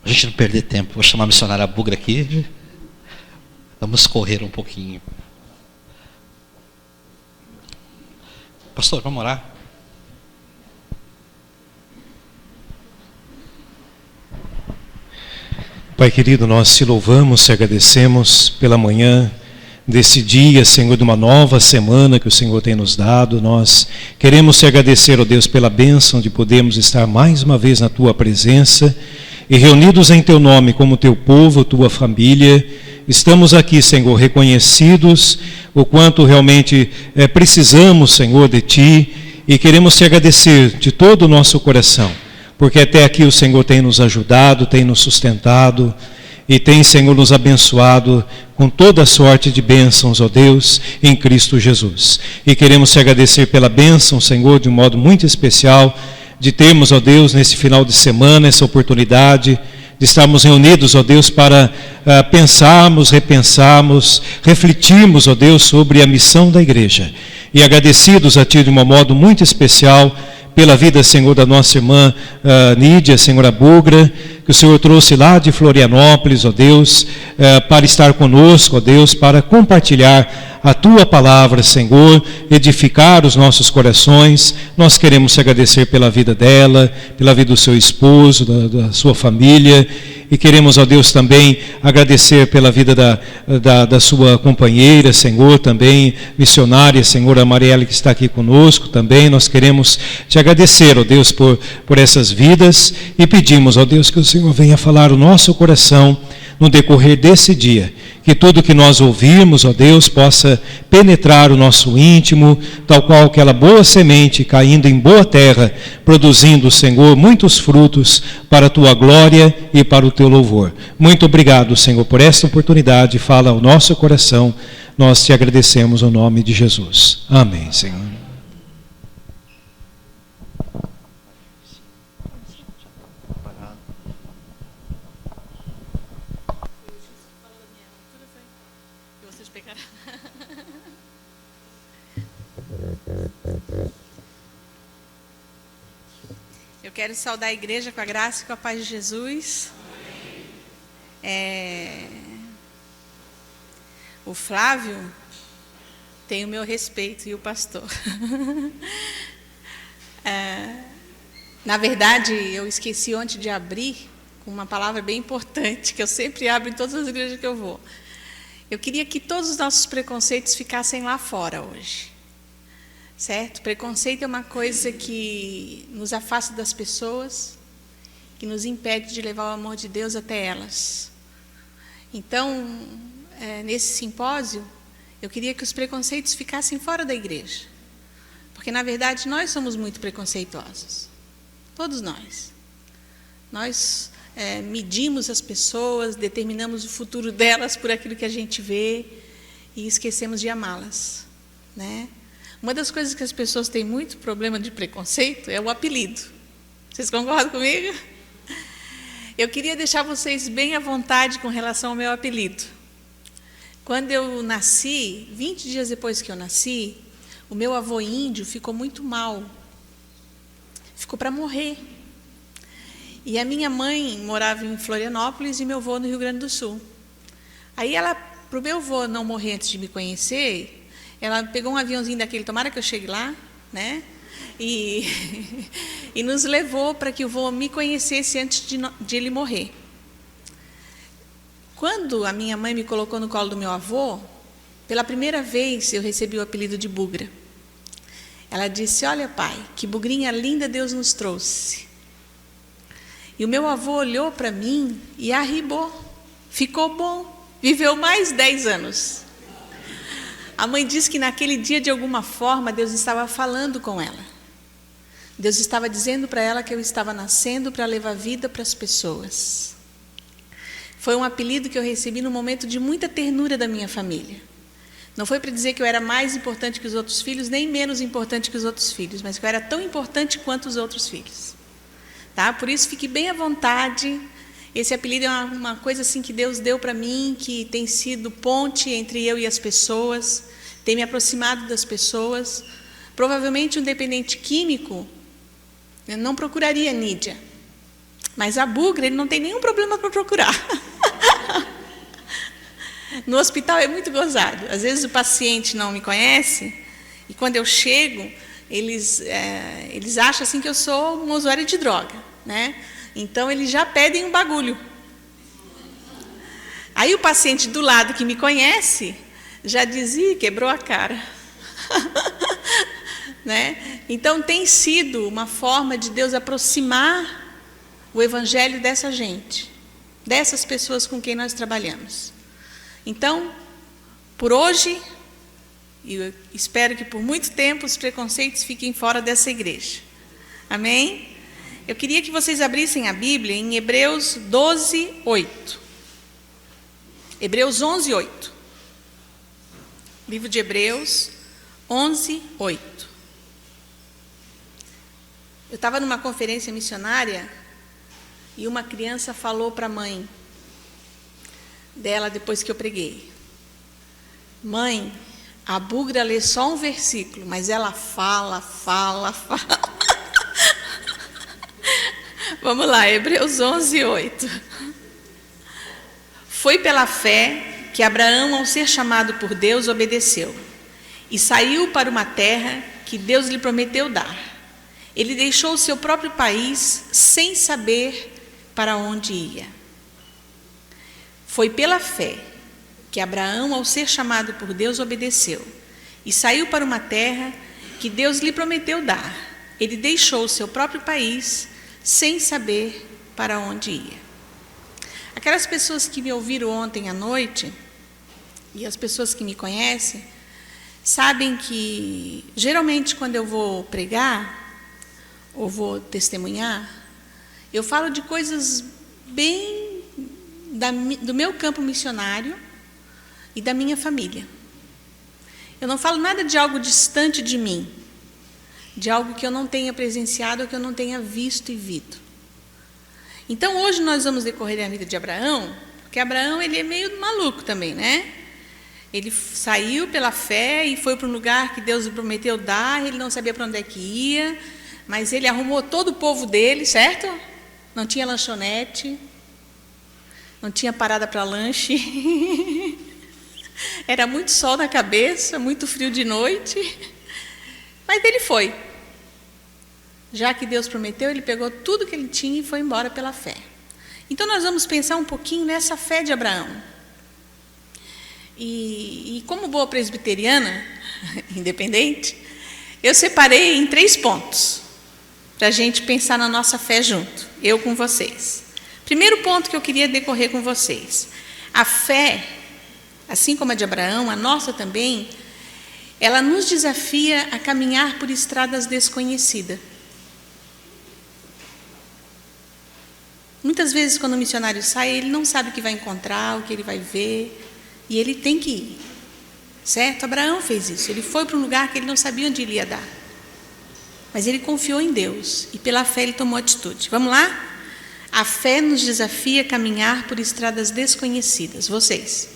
A gente não perder tempo, vou chamar a missionária Bugra aqui. Vamos correr um pouquinho. Pastor, vamos orar? Pai querido, nós te louvamos, te agradecemos pela manhã desse dia, Senhor, de uma nova semana que o Senhor tem nos dado. Nós queremos te agradecer, ó Deus, pela bênção de podermos estar mais uma vez na tua presença e reunidos em teu nome como teu povo, tua família. Estamos aqui, Senhor, reconhecidos o quanto realmente precisamos, Senhor, de ti, e queremos te agradecer de todo o nosso coração, porque até aqui o Senhor tem nos ajudado, tem nos sustentado e tem, Senhor, nos abençoado com toda sorte de bênçãos, ó Deus, em Cristo Jesus. E queremos te agradecer pela bênção, Senhor, de um modo muito especial, de termos, ó Deus, nesse final de semana, essa oportunidade de estarmos reunidos, ó Deus, para pensarmos, repensarmos, refletirmos, ó Deus, sobre a missão da igreja. E agradecidos a Ti de um modo muito especial pela vida, Senhor, da nossa irmã Nídia, Senhora Bugra, que o Senhor trouxe lá de Florianópolis, ó Deus, para estar conosco, ó Deus, para compartilhar a Tua palavra, Senhor, edificar os nossos corações. Nós queremos te agradecer pela vida dela, pela vida do seu esposo, da sua família, e queremos, ó Deus, também agradecer pela vida da sua companheira, Senhor, também missionária, Senhor, a Marielle, que está aqui conosco também. Nós queremos te agradecer, ó Deus, por essas vidas, e pedimos, ó Deus, que o Senhor venha falar o nosso coração no decorrer desse dia, que tudo que nós ouvirmos, ó Deus, possa penetrar o nosso íntimo, tal qual aquela boa semente caindo em boa terra, produzindo, Senhor, muitos frutos para a Tua glória e para o Teu louvor. Muito obrigado, Senhor, por esta oportunidade. Fala ao nosso coração. Nós te agradecemos no nome de Jesus. Amém, Senhor. Eu quero saudar a igreja com a graça e com a paz de Jesus. O Flávio tem o meu respeito, e o pastor. Na verdade, eu esqueci ontem de abrir com uma palavra bem importante, que eu sempre abro em todas as igrejas que eu vou. Eu queria que todos os nossos preconceitos ficassem lá fora hoje. Certo? Preconceito é uma coisa que nos afasta das pessoas, que nos impede de levar o amor de Deus até elas. Então, nesse simpósio, eu queria que os preconceitos ficassem fora da igreja. Porque, na verdade, nós somos muito preconceituosos. Todos nós. Nós medimos as pessoas, determinamos o futuro delas por aquilo que a gente vê e esquecemos de amá-las, né? Uma das coisas que as pessoas têm muito problema de preconceito é o apelido. Vocês concordam comigo? Eu queria deixar vocês bem à vontade com relação ao meu apelido. Quando eu nasci, 20 dias depois que eu nasci, o meu avô índio ficou muito mal. Ficou para morrer. E a minha mãe morava em Florianópolis e meu avô no Rio Grande do Sul. Aí para o meu avô não morrer antes de me conhecer, ela pegou um aviãozinho daquele, tomara que eu chegue lá, né? E nos levou para que o avô me conhecesse antes de ele morrer. Quando a minha mãe me colocou no colo do meu avô, pela primeira vez eu recebi o apelido de Bugra. Ela disse: olha, pai, que bugrinha linda Deus nos trouxe. E o meu avô olhou para mim e arribou. Ficou bom. Viveu mais 10 anos. A mãe disse que naquele dia, de alguma forma, Deus estava falando com ela. Deus estava dizendo para ela que eu estava nascendo para levar vida para as pessoas. Foi um apelido que eu recebi no momento de muita ternura da minha família. Não foi para dizer que eu era mais importante que os outros filhos, nem menos importante que os outros filhos, mas que eu era tão importante quanto os outros filhos. Tá? Por isso, fique bem à vontade. Esse apelido é uma coisa assim que Deus deu para mim, que tem sido ponte entre eu e as pessoas, tem me aproximado das pessoas. Provavelmente um dependente químico não procuraria Nídia, Mas a bugra, ele não tem nenhum problema para procurar. No hospital é muito gozado. Às vezes o paciente não me conhece, e quando eu chego, eles acham assim que eu sou uma usuária de droga, né? Então, eles já pedem um bagulho. Aí o paciente do lado que me conhece, já dizia, quebrou a cara. Né? Então, tem sido uma forma de Deus aproximar o evangelho dessa gente, dessas pessoas com quem nós trabalhamos. Então, por hoje, e eu espero que por muito tempo os preconceitos fiquem fora dessa igreja. Amém? Eu queria que vocês abrissem a Bíblia em Hebreus 12, 8. Hebreus 11, 8. Livro de Hebreus 11, 8. Eu estava numa conferência missionária e uma criança falou para a mãe dela depois que eu preguei: mãe, a bugra lê só um versículo, mas ela fala. Vamos lá, Hebreus 11, 8. Foi pela fé que Abraão, ao ser chamado por Deus, obedeceu e saiu para uma terra que Deus lhe prometeu dar. Ele deixou o seu próprio país sem saber para onde ia. Foi pela fé que Abraão, ao ser chamado por Deus, obedeceu e saiu para uma terra que Deus lhe prometeu dar. Ele deixou o seu próprio país sem saber para onde ia. Aquelas pessoas que me ouviram ontem à noite, e as pessoas que me conhecem, sabem que, geralmente, quando eu vou pregar, ou vou testemunhar, eu falo de coisas bem do meu campo missionário e da minha família. Eu não falo nada de algo distante de mim, de algo que eu não tenha presenciado ou que eu não tenha visto e visto. Então, hoje nós vamos decorrer a vida de Abraão, porque Abraão ele é meio maluco também, né? Ele saiu pela fé e foi para um lugar que Deus lhe prometeu dar, ele não sabia para onde é que ia, mas ele arrumou todo o povo dele, certo? Não tinha lanchonete, não tinha parada para lanche, era muito sol na cabeça, muito frio de noite, mas ele foi. Já que Deus prometeu, ele pegou tudo que ele tinha e foi embora pela fé. Então, nós vamos pensar um pouquinho nessa fé de Abraão. E como boa presbiteriana, independente, eu separei em 3 pontos, para a gente pensar na nossa fé junto, eu com vocês. Primeiro ponto que eu queria decorrer com vocês. A fé, assim como a de Abraão, a nossa também, ela nos desafia a caminhar por estradas desconhecidas. Muitas vezes, quando o missionário sai, ele não sabe o que vai encontrar, o que ele vai ver, e ele tem que ir, certo? Abraão fez isso, ele foi para um lugar que ele não sabia onde ele ia dar, mas ele confiou em Deus, e pela fé ele tomou atitude. Vamos lá? A fé nos desafia a caminhar por estradas desconhecidas. Vocês?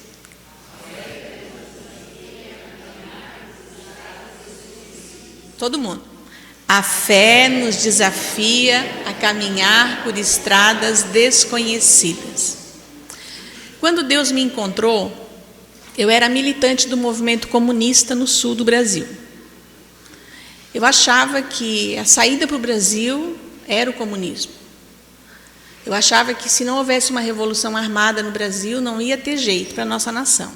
Todo mundo. A fé nos desafia a caminhar por estradas desconhecidas. Quando Deus me encontrou, eu era militante do movimento comunista no sul do Brasil. Eu achava que a saída para o Brasil era o comunismo. Eu achava que se não houvesse uma revolução armada no Brasil, não ia ter jeito para a nossa nação.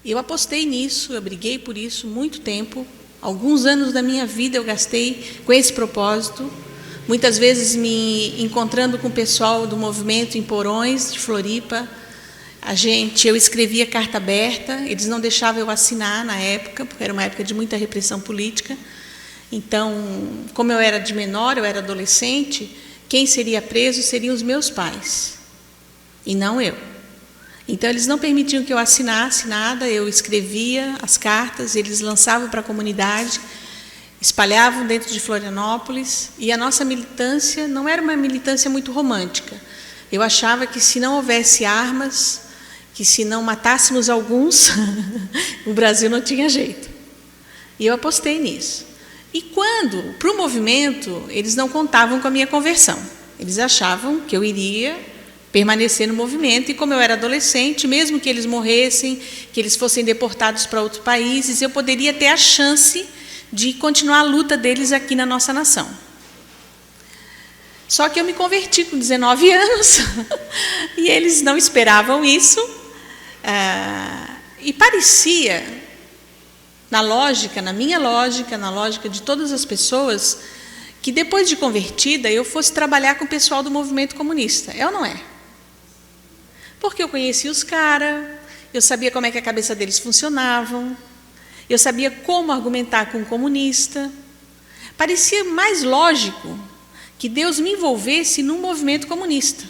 Eu apostei nisso, eu briguei por isso muito tempo. Alguns anos da minha vida eu gastei com esse propósito, muitas vezes me encontrando com o pessoal do movimento em porões de Floripa. Eu escrevia carta aberta, eles não deixavam eu assinar na época, porque era uma época de muita repressão política. Então, como eu era de menor, eu era adolescente, quem seria preso seriam os meus pais, e não eu. Então, eles não permitiam que eu assinasse nada, eu escrevia as cartas, eles lançavam para a comunidade, espalhavam dentro de Florianópolis, e a nossa militância não era uma militância muito romântica. Eu achava que se não houvesse armas, que se não matássemos alguns, o Brasil não tinha jeito. E eu apostei nisso. E quando, para o movimento, eles não contavam com a minha conversão. Eles achavam que eu iria permanecer no movimento, e como eu era adolescente, mesmo que eles morressem, que eles fossem deportados para outros países, eu poderia ter a chance de continuar a luta deles aqui na nossa nação. Só que eu me converti com 19 anos, e eles não esperavam isso, e parecia, na minha lógica, na lógica de todas as pessoas, que depois de convertida eu fosse trabalhar com o pessoal do movimento comunista. É ou não é? Porque eu conhecia os caras, eu sabia como é que a cabeça deles funcionavam, eu sabia como argumentar com um comunista. Parecia mais lógico que Deus me envolvesse num movimento comunista.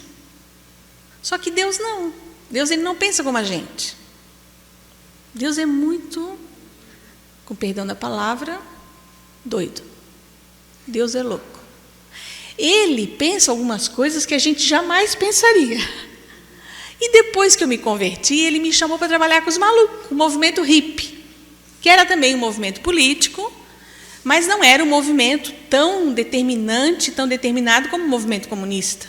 Só que Deus não. Deus, ele não pensa como a gente. Deus é muito, com perdão da palavra, doido. Deus é louco. Ele pensa algumas coisas que a gente jamais pensaria. E depois que eu me converti, ele me chamou para trabalhar com os malucos, o movimento hippie, que era também um movimento político, mas não era um movimento tão determinante, tão determinado como o movimento comunista.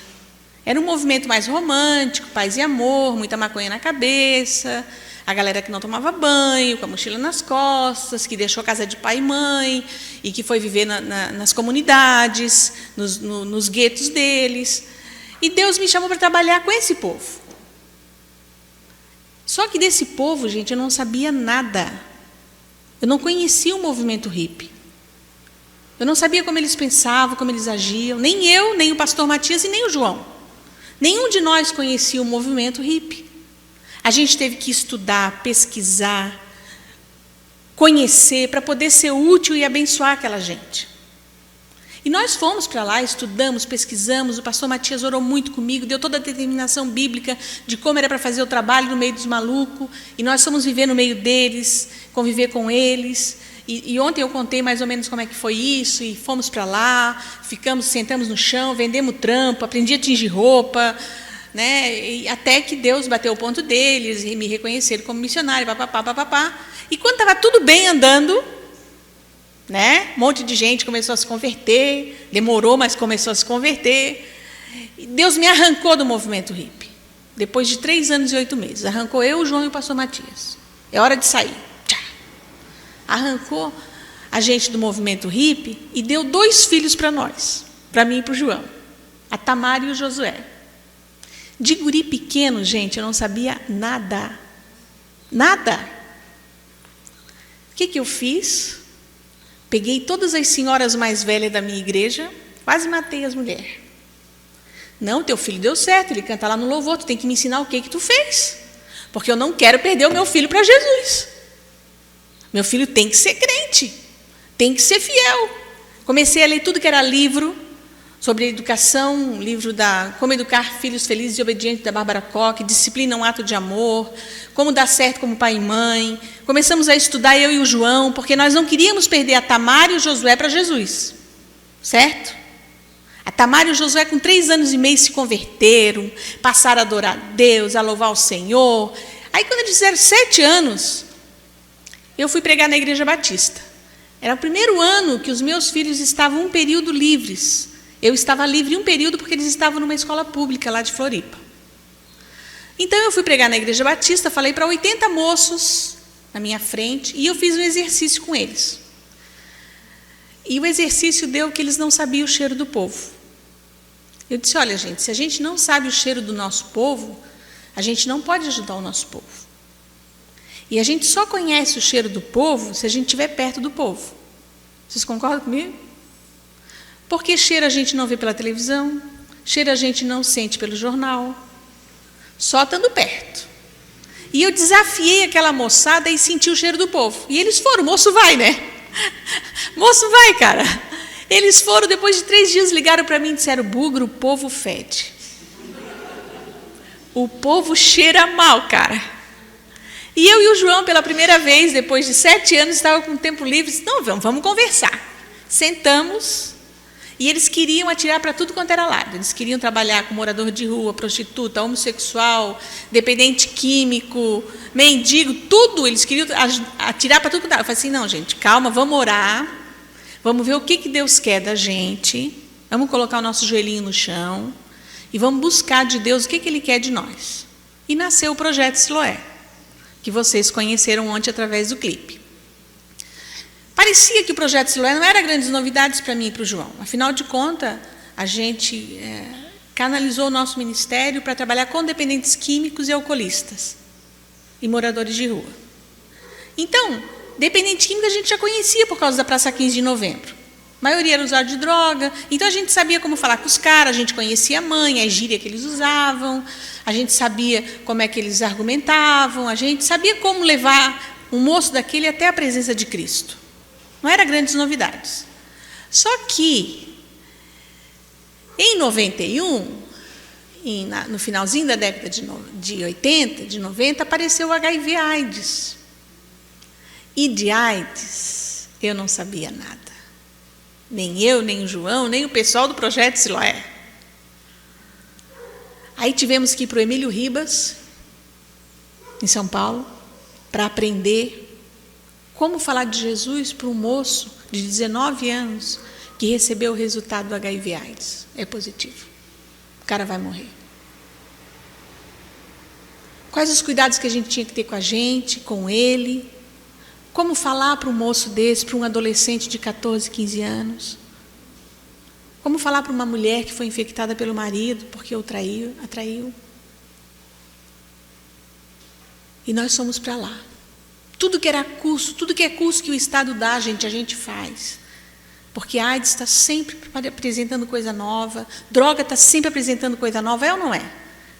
Era um movimento mais romântico, paz e amor, muita maconha na cabeça, a galera que não tomava banho, com a mochila nas costas, que deixou a casa de pai e mãe, e que foi viver nas comunidades, nos guetos deles. E Deus me chamou para trabalhar com esse povo. Só que desse povo, gente, eu não sabia nada. Eu não conhecia o movimento hippie. Eu não sabia como eles pensavam, como eles agiam. Nem eu, nem o pastor Matias e nem o João. Nenhum de nós conhecia o movimento hippie. A gente teve que estudar, pesquisar, conhecer, para poder ser útil e abençoar aquela gente. E nós fomos para lá, estudamos, pesquisamos, o pastor Matias orou muito comigo, deu toda a determinação bíblica de como era para fazer o trabalho no meio dos malucos, e nós fomos viver no meio deles, conviver com eles. E ontem eu contei mais ou menos como é que foi isso, e fomos para lá, sentamos no chão, vendemos trampo, aprendi a tingir roupa, né? E até que Deus bateu o ponto deles e me reconheceram como missionário, papapá. E quando estava tudo bem andando, né? Um monte de gente começou a se converter, demorou, mas começou a se converter. E Deus me arrancou do movimento hippie, depois de 3 anos e 8 meses. Arrancou eu, o João e o pastor Matias. É hora de sair. Tchá. Arrancou a gente do movimento hippie e deu 2 filhos para nós, para mim e para o João, a Tamara e o Josué. De guri pequeno, gente, eu não sabia nada. Nada. O que eu fiz? Peguei todas as senhoras mais velhas da minha igreja, quase matei as mulheres. Não, teu filho deu certo, ele canta lá no louvor, tu tem que me ensinar o que tu fez. Porque eu não quero perder o meu filho para Jesus. Meu filho tem que ser crente, tem que ser fiel. Comecei a ler tudo que era livro sobre educação, livro da Como Educar Filhos Felizes e Obedientes, da Bárbara Koch, Disciplina é um Ato de Amor, Como Dar Certo como Pai e Mãe. Começamos a estudar, eu e o João, porque nós não queríamos perder a Tamara e o Josué para Jesus, certo? A Tamara e o Josué, com 3 anos e meio, se converteram, passaram a adorar a Deus, a louvar o Senhor. Aí, quando eles fizeram 7 anos, eu fui pregar na Igreja Batista. Era o primeiro ano que os meus filhos estavam um período livres. Eu estava livre um período porque eles estavam numa escola pública lá de Floripa. Então eu fui pregar na Igreja Batista, falei para 80 moços na minha frente e eu fiz um exercício com eles. E o exercício deu que eles não sabiam o cheiro do povo. Eu disse, olha gente, se a gente não sabe o cheiro do nosso povo, a gente não pode ajudar o nosso povo. E a gente só conhece o cheiro do povo se a gente estiver perto do povo. Vocês concordam comigo? Porque cheiro a gente não vê pela televisão, cheiro a gente não sente pelo jornal, só estando perto. E eu desafiei aquela moçada e senti o cheiro do povo. E eles foram, moço vai, né? Moço vai, cara. Eles foram, depois de 3 dias, ligaram para mim e disseram, Bugro, o povo fede. O povo cheira mal, cara. E eu e o João, pela primeira vez, depois de 7 anos, estavam com tempo livre, disse, não, vamos conversar. Sentamos. E eles queriam atirar para tudo quanto era lado. Eles queriam trabalhar com morador de rua, prostituta, homossexual, dependente químico, mendigo, tudo. Eles queriam atirar para tudo quanto era lado. Eu falei assim, não, gente, calma, vamos orar. Vamos ver o que Deus quer da gente. Vamos colocar o nosso joelhinho no chão e vamos buscar de Deus o que Ele quer de nós. E nasceu o Projeto Siloé, que vocês conheceram ontem através do clipe. Parecia que o Projeto Siloé não era grandes novidades para mim e para o João. Afinal de contas, a gente canalizou o nosso ministério para trabalhar com dependentes químicos e alcoolistas e moradores de rua. Então, dependente químico a gente já conhecia por causa da Praça 15 de Novembro. A maioria era usuário de droga, então a gente sabia como falar com os caras, a gente conhecia a mãe, a gíria que eles usavam, a gente sabia como é que eles argumentavam, a gente sabia como levar um moço daquele até a presença de Cristo. Não eram grandes novidades. Só que, em 91, no finalzinho da década de 80, de 90, apareceu o HIV/AIDS. E de AIDS eu não sabia nada. Nem eu, nem o João, nem o pessoal do Projeto Siloé. Aí tivemos que ir para o Emílio Ribas, em São Paulo, para aprender como falar de Jesus para um moço de 19 anos que recebeu o resultado do HIV/AIDS. É positivo. O cara vai morrer. Quais os cuidados que a gente tinha que ter com a gente, com ele? Como falar para um moço desse, para um adolescente de 14, 15 anos? Como falar para uma mulher que foi infectada pelo marido porque o atraiu? E nós fomos para lá. Tudo que era curso, tudo que é curso que o Estado dá, a gente faz. Porque a AIDS está sempre apresentando coisa nova, droga está sempre apresentando coisa nova, é ou não é?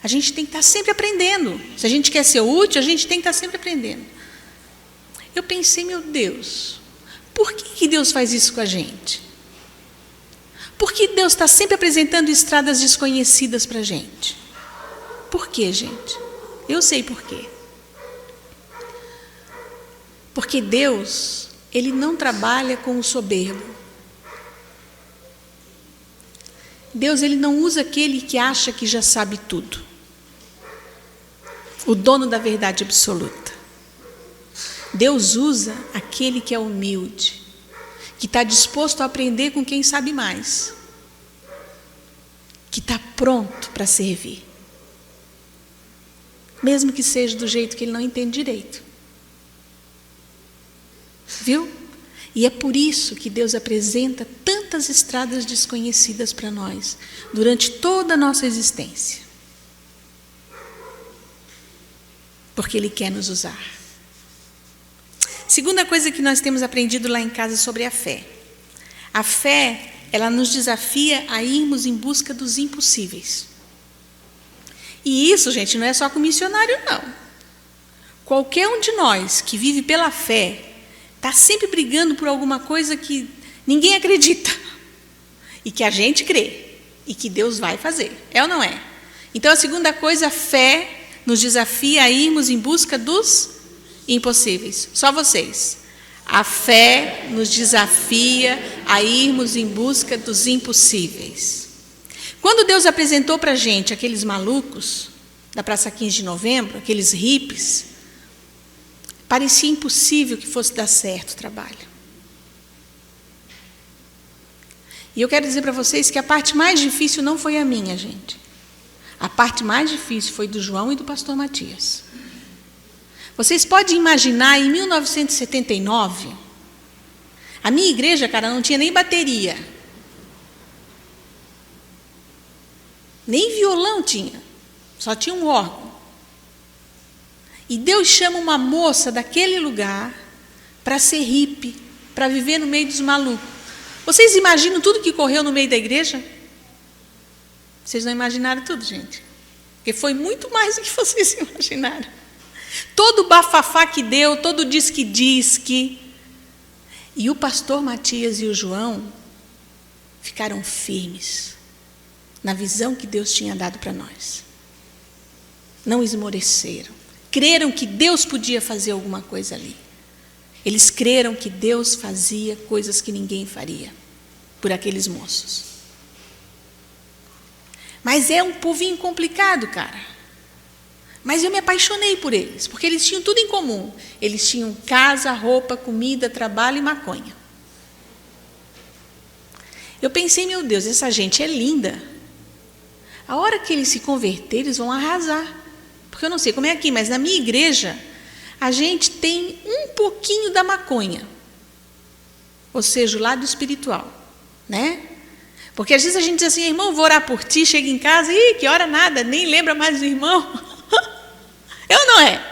A gente tem que estar sempre aprendendo. Se a gente quer ser útil, a gente tem que estar sempre aprendendo. Eu pensei, meu Deus, por que Deus faz isso com a gente? Por que Deus está sempre apresentando estradas desconhecidas para a gente? Por quê, gente? Eu sei por quê. Porque Deus, Ele não trabalha com o soberbo. Deus, Ele não usa aquele que acha que já sabe tudo. O dono da verdade absoluta. Deus usa aquele que é humilde, que está disposto a aprender com quem sabe mais, que está pronto para servir, mesmo que seja do jeito que ele não entende direito. Viu? E é por isso que Deus apresenta tantas estradas desconhecidas para nós, durante toda a nossa existência. Porque Ele quer nos usar. Segunda coisa que nós temos aprendido lá em casa sobre a fé. A fé, ela nos desafia a irmos em busca dos impossíveis. E isso, gente, não é só com missionário, não. Qualquer um de nós que vive pela fé está sempre brigando por alguma coisa que ninguém acredita. E que a gente crê. E que Deus vai fazer. É ou não é? Então, a segunda coisa, a fé nos desafia a irmos em busca dos impossíveis. Só vocês. A fé nos desafia a irmos em busca dos impossíveis. Quando Deus apresentou para a gente aqueles malucos da Praça 15 de Novembro, aqueles hippies, parecia impossível que fosse dar certo o trabalho. E eu quero dizer para vocês que a parte mais difícil não foi a minha, gente. A parte mais difícil foi do João e do pastor Matias. Vocês podem imaginar, em 1979, a minha igreja, cara, não tinha nem bateria. Nem violão tinha. Só tinha um órgão. E Deus chama uma moça daquele lugar para ser hippie, para viver no meio dos malucos. Vocês imaginam tudo que correu no meio da igreja? Vocês não imaginaram tudo, gente. Porque foi muito mais do que vocês imaginaram. Todo o bafafá que deu, todo o diz-que. E o pastor Matias e o João ficaram firmes na visão que Deus tinha dado para nós. Não esmoreceram. Creram que Deus podia fazer alguma coisa ali. Eles creram que Deus fazia coisas que ninguém faria por aqueles moços. Mas é um povinho complicado, cara. Mas eu me apaixonei por eles, porque eles tinham tudo em comum. Eles tinham casa, roupa, comida, trabalho e maconha. Eu pensei, meu Deus, essa gente é linda. A hora que eles se converterem, eles vão arrasar. Porque eu não sei como é aqui, mas na minha igreja, a gente tem um pouquinho da maconha. Ou seja, o lado espiritual, né? Porque às vezes a gente diz assim, irmão, vou orar por ti, chega em casa, ih, que hora nada, nem lembra mais do irmão. Eu não é.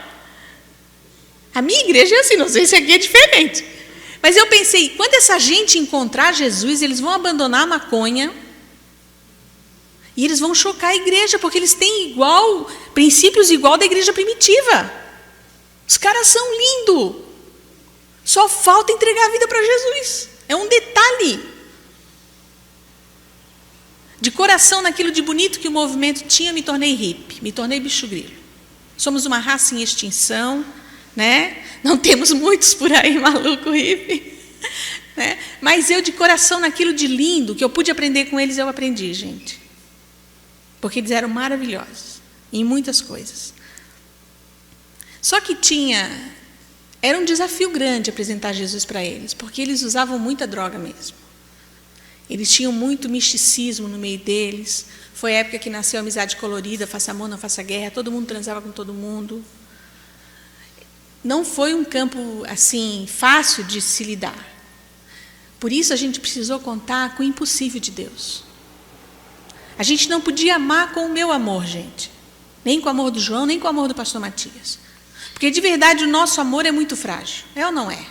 A minha igreja é assim, não sei se aqui é diferente. Mas eu pensei, quando essa gente encontrar Jesus, eles vão abandonar a maconha e eles vão chocar a igreja, porque eles têm princípios igual da igreja primitiva. Os caras são lindos. Só falta entregar a vida para Jesus. É um detalhe. De coração naquilo de bonito que o movimento tinha, me tornei hippie, me tornei bicho grilo. Somos uma raça em extinção, né? Não temos muitos por aí, maluco, hippie. Né? Mas eu, de coração naquilo de lindo, que eu pude aprender com eles, eu aprendi, gente. Porque eles eram maravilhosos, em muitas coisas. Só que era um desafio grande apresentar Jesus para eles, porque eles usavam muita droga mesmo. Eles tinham muito misticismo no meio deles. Foi a época que nasceu a amizade colorida, faça amor, não faça guerra, todo mundo transava com todo mundo. Não foi um campo assim fácil de se lidar. Por isso a gente precisou contar com o impossível de Deus. A gente não podia amar com o meu amor, gente. Nem com o amor do João, nem com o amor do pastor Matias. Porque de verdade o nosso amor é muito frágil. É ou não é?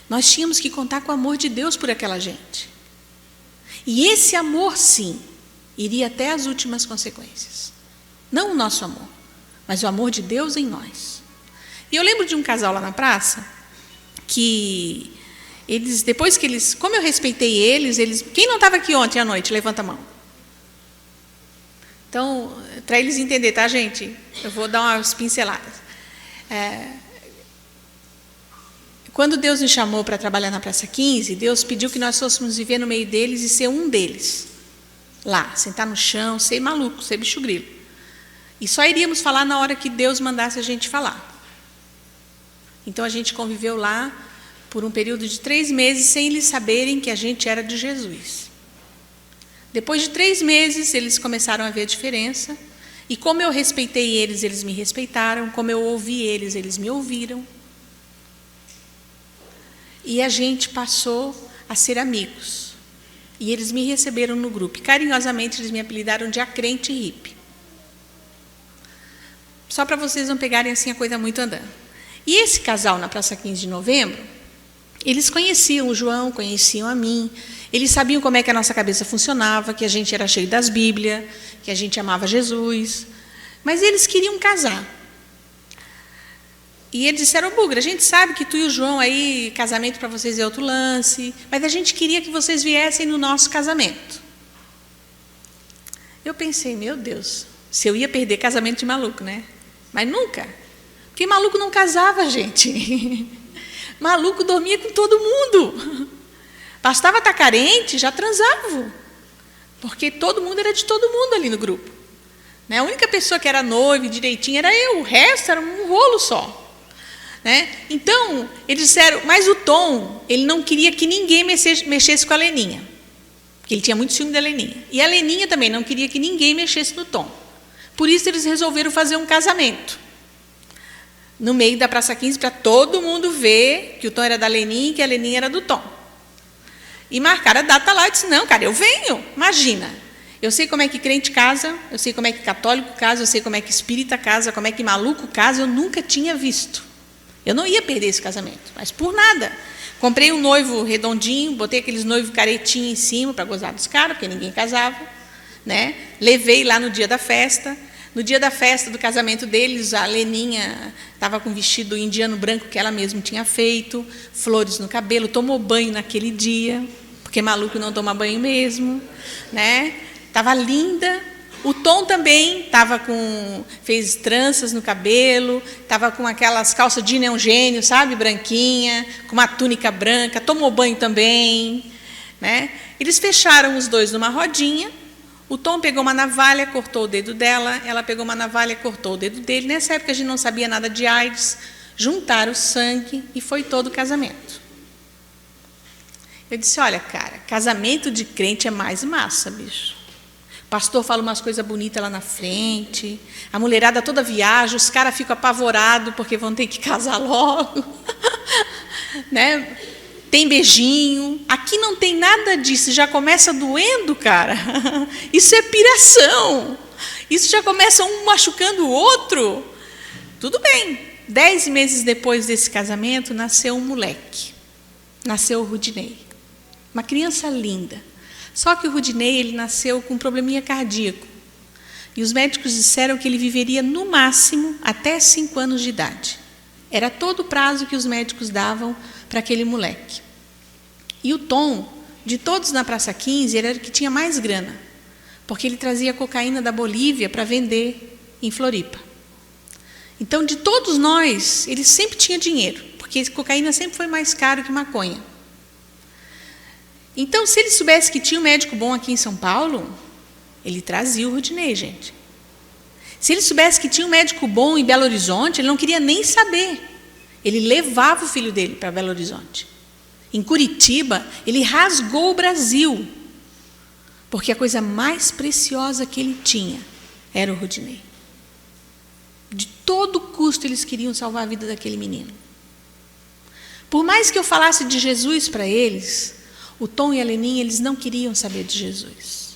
Nós tínhamos que contar com o amor de Deus por aquela gente. E esse amor, sim, iria até as últimas consequências. Não o nosso amor, mas o amor de Deus em nós. E eu lembro de um casal lá na praça, que depois que eles, como eu respeitei eles, quem não estava aqui ontem à noite, levanta a mão. Então, para eles entenderem, tá, gente? Eu vou dar umas pinceladas. Quando Deus nos chamou para trabalhar na Praça 15, Deus pediu que nós fôssemos viver no meio deles e ser um deles. Lá, sentar no chão, ser maluco, ser bicho grilo. E só iríamos falar na hora que Deus mandasse a gente falar. Então a gente conviveu lá por um período de 3 meses sem eles saberem que a gente era de Jesus. Depois de 3 meses, eles começaram a ver a diferença. E como eu respeitei eles, eles me respeitaram. Como eu ouvi eles, eles me ouviram. E a gente passou a ser amigos. E eles me receberam no grupo. E, carinhosamente, eles me apelidaram de a crente hippie. Só para vocês não pegarem assim a coisa muito andando. E esse casal, na Praça 15 de Novembro, eles conheciam o João, conheciam a mim. Eles sabiam como é que a nossa cabeça funcionava, que a gente era cheio das Bíblias, que a gente amava Jesus. Mas eles queriam casar. E eles disseram, Bugra, a gente sabe que tu e o João aí, casamento para vocês é outro lance, mas a gente queria que vocês viessem no nosso casamento. Eu pensei, meu Deus, se eu ia perder casamento de maluco, né? Mas nunca. Porque maluco não casava, gente. Maluco dormia com todo mundo. Bastava estar carente, já transava. Porque todo mundo era de todo mundo ali no grupo. Né? A única pessoa que era noiva direitinho era eu, o resto era um rolo só. Né? Então, eles disseram, mas o Tom, ele não queria que ninguém mexesse com a Leninha. Porque ele tinha muito ciúme da Leninha. E a Leninha também não queria que ninguém mexesse no Tom. Por isso, eles resolveram fazer um casamento. No meio da Praça 15, para todo mundo ver que o Tom era da Leninha e que a Leninha era do Tom. E marcaram a data lá e disse, não, cara, eu venho. Imagina. Eu sei como é que crente casa, eu sei como é que católico casa, eu sei como é que espírita casa, como é que maluco casa, eu nunca tinha visto. Eu não ia perder esse casamento, mas por nada. Comprei um noivo redondinho, botei aqueles noivos caretinhos em cima para gozar dos caras, porque ninguém casava. Né? Levei lá no dia da festa. No dia da festa do casamento deles, a Leninha estava com um vestido indiano branco que ela mesma tinha feito, flores no cabelo, tomou banho naquele dia, porque maluco não toma banho mesmo. Né? Estava linda. O Tom também fez tranças no cabelo, estava com aquelas calças de neon gênio, sabe, branquinha, com uma túnica branca, tomou banho também. Né? Eles fecharam os dois numa rodinha, o Tom pegou uma navalha, cortou o dedo dela, ela pegou uma navalha, cortou o dedo dele. Nessa época a gente não sabia nada de AIDS, juntaram o sangue e foi todo o casamento. Eu disse, olha, cara, casamento de crente é mais massa, bicho. O pastor fala umas coisas bonitas lá na frente, a mulherada toda viaja, os caras ficam apavorados porque vão ter que casar logo. Né? Tem beijinho. Aqui não tem nada disso, já começa doendo, cara. Isso é piração. Isso já começa um machucando o outro. Tudo bem. 10 meses depois desse casamento, nasceu um moleque. Nasceu o Rudinei. Uma criança linda. Só que o Rudinei, ele nasceu com um probleminha cardíaco. E os médicos disseram que ele viveria no máximo até 5 anos de idade. Era todo o prazo que os médicos davam para aquele moleque. E o Tom, de todos na Praça 15, ele era o que tinha mais grana. Porque ele trazia cocaína da Bolívia para vender em Floripa. Então, de todos nós, ele sempre tinha dinheiro. Porque cocaína sempre foi mais caro que maconha. Então, se ele soubesse que tinha um médico bom aqui em São Paulo, ele trazia o Rudinei, gente. Se ele soubesse que tinha um médico bom em Belo Horizonte, ele não queria nem saber. Ele levava o filho dele para Belo Horizonte. Em Curitiba, ele rasgou o Brasil. Porque a coisa mais preciosa que ele tinha era o Rudinei. De todo custo, eles queriam salvar a vida daquele menino. Por mais que eu falasse de Jesus para eles, o Tom e a Leninha, eles não queriam saber de Jesus.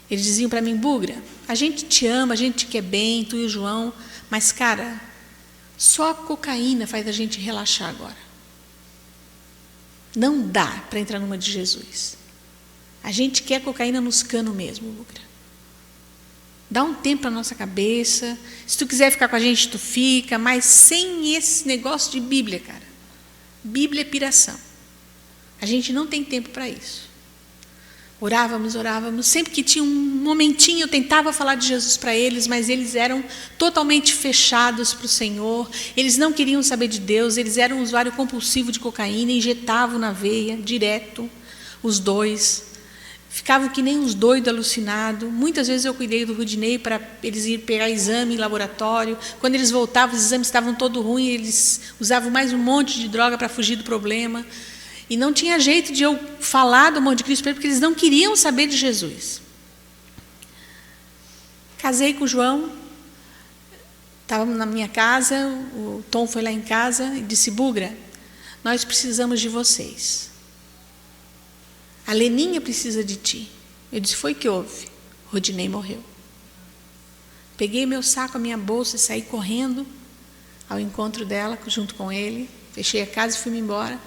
Eles diziam para mim, Bugra, a gente te ama, a gente te quer bem, tu e o João, mas, cara, só a cocaína faz a gente relaxar agora. Não dá para entrar numa de Jesus. A gente quer cocaína nos canos mesmo, Bugra. Dá um tempo para a nossa cabeça. Se tu quiser ficar com a gente, tu fica, mas sem esse negócio de Bíblia, cara. Bíblia é piração. A gente não tem tempo para isso. Orávamos. Sempre que tinha um momentinho, eu tentava falar de Jesus para eles, mas eles eram totalmente fechados para o Senhor. Eles não queriam saber de Deus. Eles eram um usuário compulsivo de cocaína, injetavam na veia, direto, os dois. Ficavam que nem uns doidos alucinados. Muitas vezes eu cuidei do Rudinei para eles irem pegar exame em laboratório. Quando eles voltavam, os exames estavam todos ruins, eles usavam mais um monte de droga para fugir do problema. E não tinha jeito de eu falar do amor de Cristo para eles, porque eles não queriam saber de Jesus. Casei com o João, estávamos na minha casa, o Tom foi lá em casa e disse, Bugra, nós precisamos de vocês. A Leninha precisa de ti. Eu disse, foi que houve? O Rudinei morreu. Peguei meu saco, a minha bolsa e saí correndo ao encontro dela, junto com ele. Fechei a casa e fui-me embora.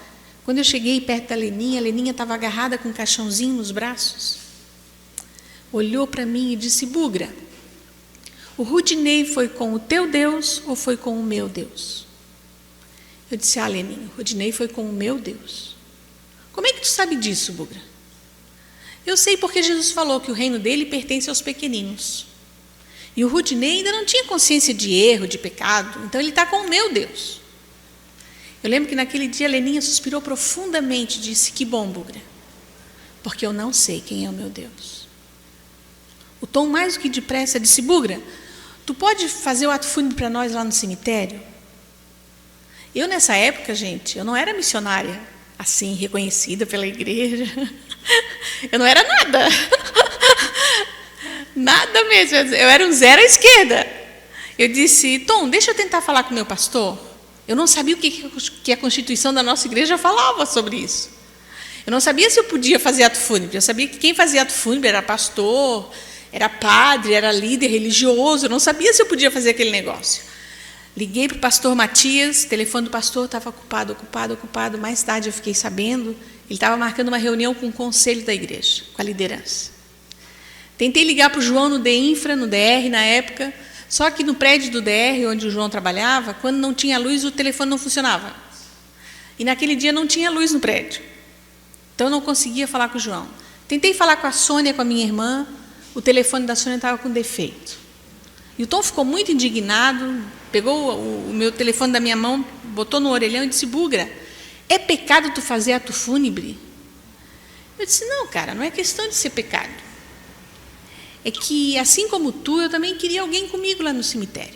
Quando eu cheguei perto da a Leninha estava agarrada com um caixãozinho nos braços. Olhou para mim e disse, Bugra, o Rudinei foi com o teu Deus ou foi com o meu Deus? Eu disse, Leninha, o Rudinei foi com o meu Deus. Como é que tu sabe disso, Bugra? Eu sei porque Jesus falou que o reino dele pertence aos pequeninos. E o Rudinei ainda não tinha consciência de erro, de pecado, então ele está com o meu Deus. Eu lembro que naquele dia a Leninha suspirou profundamente e disse, que bom, Bugra, porque eu não sei quem é o meu Deus. O Tom, mais do que depressa, disse, Bugra, tu pode fazer o ato fúnebre para nós lá no cemitério? Eu, nessa época, gente, eu não era missionária, assim, reconhecida pela igreja. Eu não era nada. Nada mesmo. Eu era um zero à esquerda. Eu disse, Tom, deixa eu tentar falar com o meu pastor. Eu não sabia o que a Constituição da nossa igreja falava sobre isso. Eu não sabia se eu podia fazer ato fúnebre. Eu sabia que quem fazia ato fúnebre era pastor, era padre, era líder religioso. Eu não sabia se eu podia fazer aquele negócio. Liguei para o pastor Matias, o telefone do pastor estava ocupado. Mais tarde eu fiquei sabendo, ele estava marcando uma reunião com o conselho da igreja, com a liderança. Tentei ligar para o João no DINFRA, no DR na época, só que no prédio do DR, onde o João trabalhava, quando não tinha luz, o telefone não funcionava. E naquele dia não tinha luz no prédio. Então eu não conseguia falar com o João. Tentei falar com a Sônia, com a minha irmã, o telefone da Sônia estava com defeito. E o Tom ficou muito indignado, pegou o meu telefone da minha mão, botou no orelhão e disse, Bugra, é pecado tu fazer ato fúnebre? Eu disse, não, cara, não é questão de ser pecado. É que, assim como tu, eu também queria alguém comigo lá no cemitério.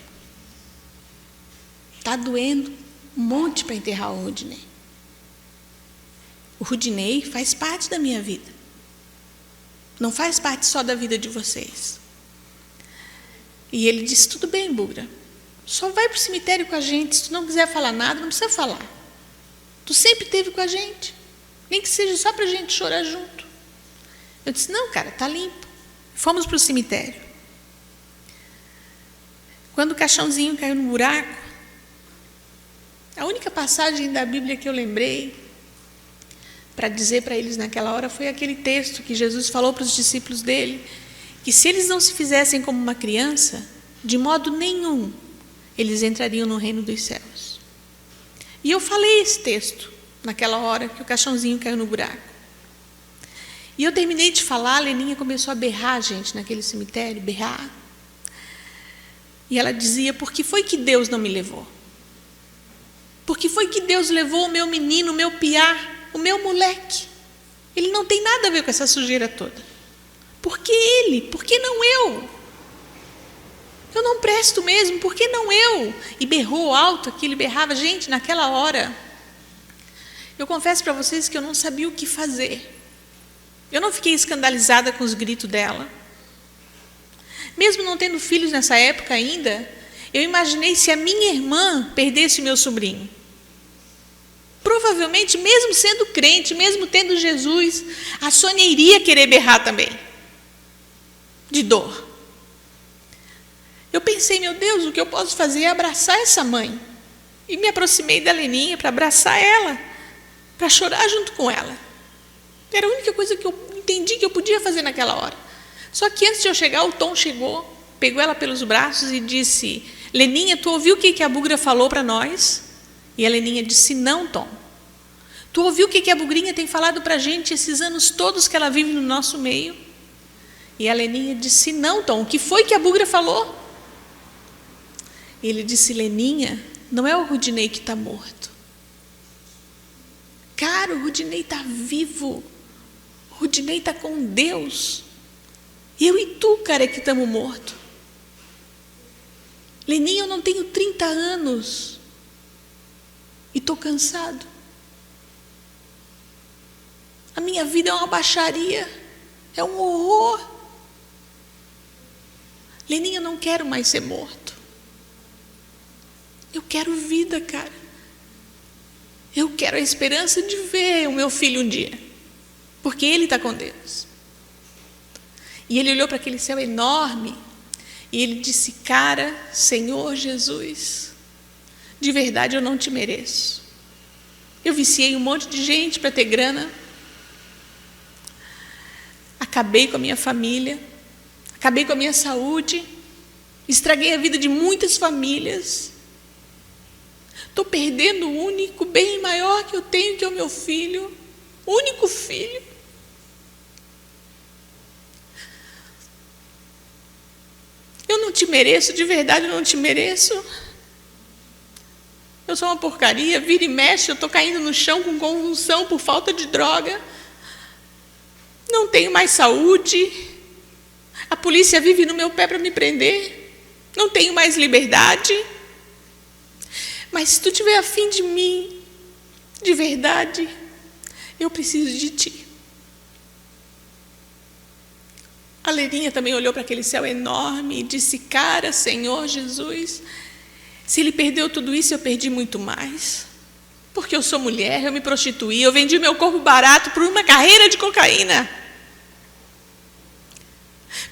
Está doendo um monte para enterrar o Rudinei. O Rudinei faz parte da minha vida. Não faz parte só da vida de vocês. E ele disse, tudo bem, Bugra. Só vai para o cemitério com a gente. Se tu não quiser falar nada, não precisa falar. Tu sempre esteve com a gente. Nem que seja só para a gente chorar junto. Eu disse, não, cara, tá limpo. Fomos para o cemitério. Quando o caixãozinho caiu no buraco, a única passagem da Bíblia que eu lembrei para dizer para eles naquela hora foi aquele texto que Jesus falou para os discípulos dele, que se eles não se fizessem como uma criança, de modo nenhum eles entrariam no reino dos céus. E eu falei esse texto naquela hora que o caixãozinho caiu no buraco. E eu terminei de falar, a Leninha começou a berrar, gente, naquele cemitério, berrar. E ela dizia, por que foi que Deus não me levou? Por que foi que Deus levou o meu menino, o meu piá, o meu moleque? Ele não tem nada a ver com essa sujeira toda. Por que ele? Por que não eu? Eu não presto mesmo, por que não eu? E berrou alto aqui, ele berrava. Gente, naquela hora, eu confesso para vocês que eu não sabia o que fazer. Eu não fiquei escandalizada com os gritos dela. Mesmo não tendo filhos nessa época ainda, eu imaginei se a minha irmã perdesse o meu sobrinho. Provavelmente, mesmo sendo crente, mesmo tendo Jesus, a Sônia iria querer berrar também, de dor. Eu pensei, meu Deus, o que eu posso fazer é abraçar essa mãe. E me aproximei da Leninha para abraçar ela, para chorar junto com ela. Era a única coisa que eu entendi que eu podia fazer naquela hora. Só que antes de eu chegar, o Tom chegou, pegou ela pelos braços e disse, Leninha, tu ouviu o que a Bugra falou para nós? E a Leninha disse, não, Tom. Tu ouviu o que a Bugrinha tem falado para a gente esses anos todos que ela vive no nosso meio? E a Leninha disse, não, Tom, o que foi que a Bugra falou? E ele disse, Leninha, não é o Rudinei que está morto. Cara, o Rudinei está vivo. O Rudinei está com Deus. Eu e tu, cara, é que estamos mortos. Leninha, eu não tenho 30 anos. E estou cansado. A minha vida é uma baixaria. É um horror. Leninha, eu não quero mais ser morto. Eu quero vida, cara. Eu quero a esperança de ver o meu filho um dia. Porque ele está com Deus. E ele olhou para aquele céu enorme. E ele disse, cara, Senhor Jesus, de verdade eu não te mereço. Eu viciei um monte de gente para ter grana. Acabei com a minha família. Acabei com a minha saúde. Estraguei a vida de muitas famílias. Estou perdendo o único bem maior que eu tenho, que é o meu filho. O único filho. Eu não te mereço, de verdade eu não te mereço. Eu sou uma porcaria, vira e mexe, eu estou caindo no chão com convulsão por falta de droga. Não tenho mais saúde. A polícia vive no meu pé para me prender. Não tenho mais liberdade. Mas se tu tiver afim de mim, de verdade, eu preciso de ti. A Leninha também olhou para aquele céu enorme e disse, cara, Senhor Jesus, se ele perdeu tudo isso, eu perdi muito mais. Porque eu sou mulher, eu me prostituí, eu vendi meu corpo barato por uma carreira de cocaína.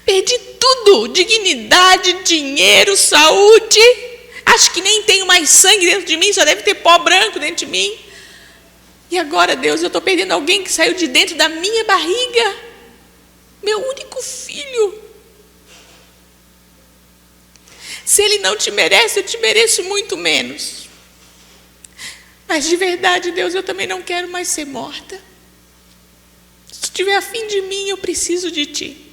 Perdi tudo, dignidade, dinheiro, saúde. Acho que nem tenho mais sangue dentro de mim, só deve ter pó branco dentro de mim. E agora, Deus, eu estou perdendo alguém que saiu de dentro da minha barriga. Meu único filho. Se ele não te merece, eu te mereço muito menos. Mas de verdade, Deus, eu também não quero mais ser morta. Se tu tiver afim de mim, eu preciso de ti.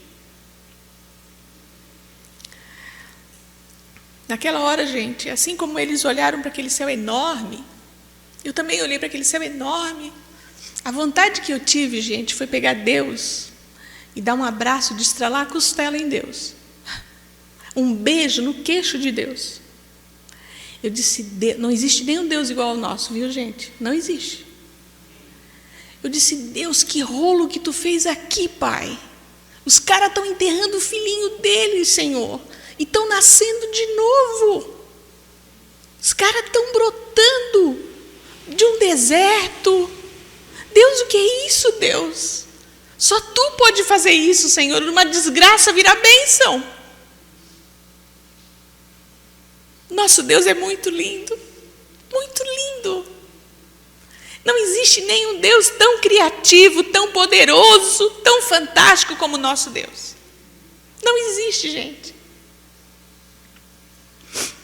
Naquela hora, gente, assim como eles olharam para aquele céu enorme, eu também olhei para aquele céu enorme. A vontade que eu tive, gente, foi pegar Deus e dar um abraço, destralar a costela em Deus. Um beijo no queixo de Deus. Eu disse, não existe nenhum Deus igual ao nosso, viu, gente? Não existe. Eu disse, Deus, que rolo que tu fez aqui, Pai. Os caras estão enterrando o filhinho deles, Senhor. E estão nascendo de novo. Os caras estão brotando de um deserto. Deus, o que é isso, Deus? Só tu pode fazer isso, Senhor. Uma desgraça virar bênção. Nosso Deus é muito lindo. Muito lindo. Não existe nenhum Deus tão criativo, tão poderoso, tão fantástico como o nosso Deus. Não existe, gente.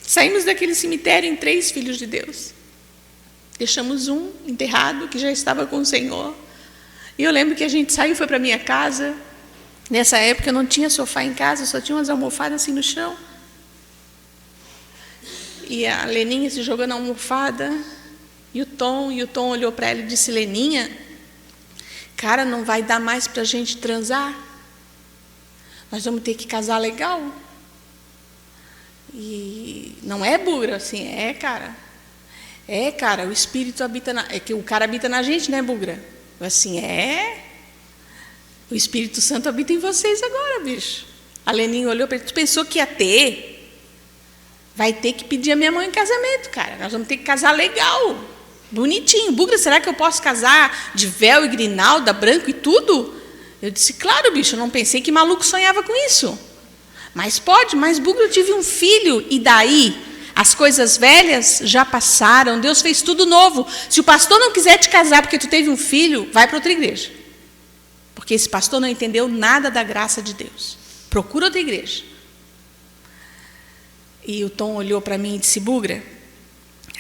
Saímos daquele cemitério em 3 filhos de Deus. Deixamos um enterrado, que já estava com o Senhor. E eu lembro que a gente saiu e foi para a minha casa. Nessa época eu não tinha sofá em casa, só tinha umas almofadas assim no chão. E a Leninha se jogou na almofada. E o Tom olhou para ela e disse, Leninha, cara, não vai dar mais para a gente transar. Nós vamos ter que casar legal. E não é, Bugra? Assim, é, cara. É, cara, o Espírito habita na... É que o cara habita na gente, né, Bugra? Assim, é. O Espírito Santo habita em vocês agora, bicho. A Leninha olhou para ele, tu pensou que ia ter? Vai ter que pedir a minha mãe em casamento, cara. Nós vamos ter que casar legal. Bonitinho. Bugra, será que eu posso casar de véu e grinalda, branco e tudo? Eu disse, claro, bicho, eu não pensei que maluco sonhava com isso. Mas pode, mas Bugra, eu tive um filho, e daí? As coisas velhas já passaram, Deus fez tudo novo. Se o pastor não quiser te casar porque tu teve um filho, vai para outra igreja. Porque esse pastor não entendeu nada da graça de Deus. Procura outra igreja. E o Tom olhou para mim e disse, Bugra,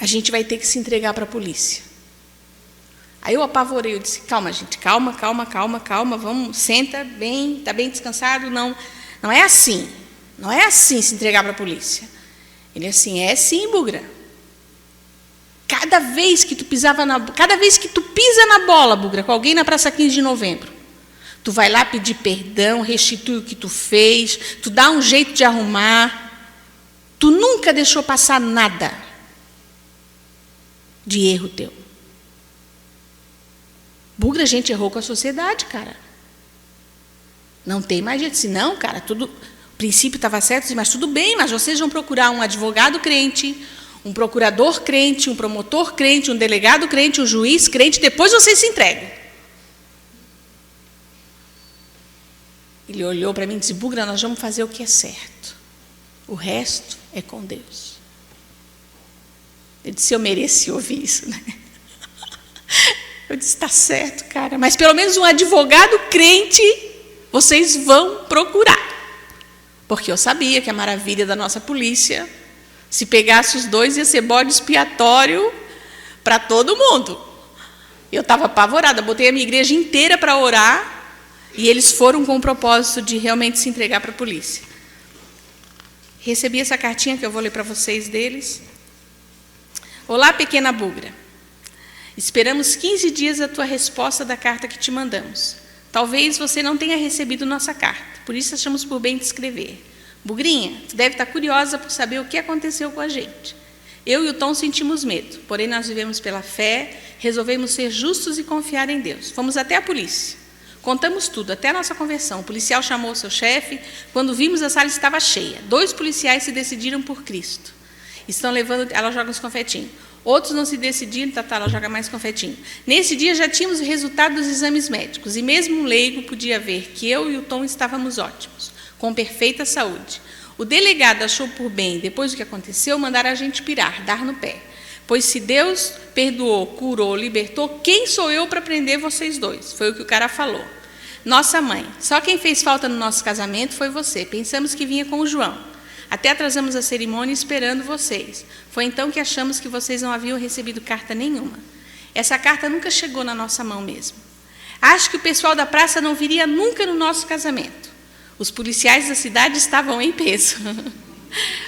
a gente vai ter que se entregar para a polícia. Aí eu apavorei, eu disse, calma, gente, calma, vamos, senta bem, está bem descansado? Não é assim, não é assim se entregar para a polícia. Ele assim, é sim, Bugra. Cada vez que tu pisa na bola, Bugra, com alguém na Praça 15 de Novembro, tu vai lá pedir perdão, restitui o que tu fez, tu dá um jeito de arrumar, tu nunca deixou passar nada de erro teu. Bugra, a gente errou com a sociedade, cara. Não tem mais jeito. Não, cara, tudo... O princípio estava certo, mas tudo bem, mas vocês vão procurar um advogado crente, um procurador crente, um promotor crente, um delegado crente, um juiz crente, depois vocês se entregam. Ele olhou para mim e disse, Bugra, nós vamos fazer o que é certo. O resto é com Deus. Eu disse, eu mereci ouvir isso, né? Eu disse, está certo, cara, mas pelo menos um advogado crente vocês vão procurar. Porque eu sabia que a maravilha da nossa polícia, se pegasse os dois, ia ser bode expiatório para todo mundo. Eu estava apavorada, botei a minha igreja inteira para orar, e eles foram com o propósito de realmente se entregar para a polícia. Recebi essa cartinha que eu vou ler para vocês deles. Olá, pequena Bugra. Esperamos 15 dias a tua resposta da carta que te mandamos. Talvez você não tenha recebido nossa carta, por isso achamos por bem te escrever. Bugrinha, tu deve estar curiosa por saber o que aconteceu com a gente. Eu e o Tom sentimos medo, porém nós vivemos pela fé, resolvemos ser justos e confiar em Deus. Fomos até a polícia. Contamos tudo, até a nossa conversão. O policial chamou o seu chefe. Quando vimos, a sala estava cheia. 2 policiais se decidiram por Cristo. Estão levando... Ela joga uns confetinhos. Outros não se decidiram, ela joga mais confetinho. Nesse dia já tínhamos o resultado dos exames médicos, e mesmo um leigo podia ver que eu e o Tom estávamos ótimos, com perfeita saúde. O delegado achou por bem, depois do que aconteceu, mandar a gente pirar, dar no pé. Pois se Deus perdoou, curou, libertou, quem sou eu para prender vocês dois? Foi o que o cara falou. Nossa mãe, só quem fez falta no nosso casamento foi você. Pensamos que vinha com o João. Até atrasamos a cerimônia esperando vocês. Foi então que achamos que vocês não haviam recebido carta nenhuma. Essa carta nunca chegou na nossa mão mesmo. Acho que o pessoal da praça não viria nunca no nosso casamento. Os policiais da cidade estavam em peso.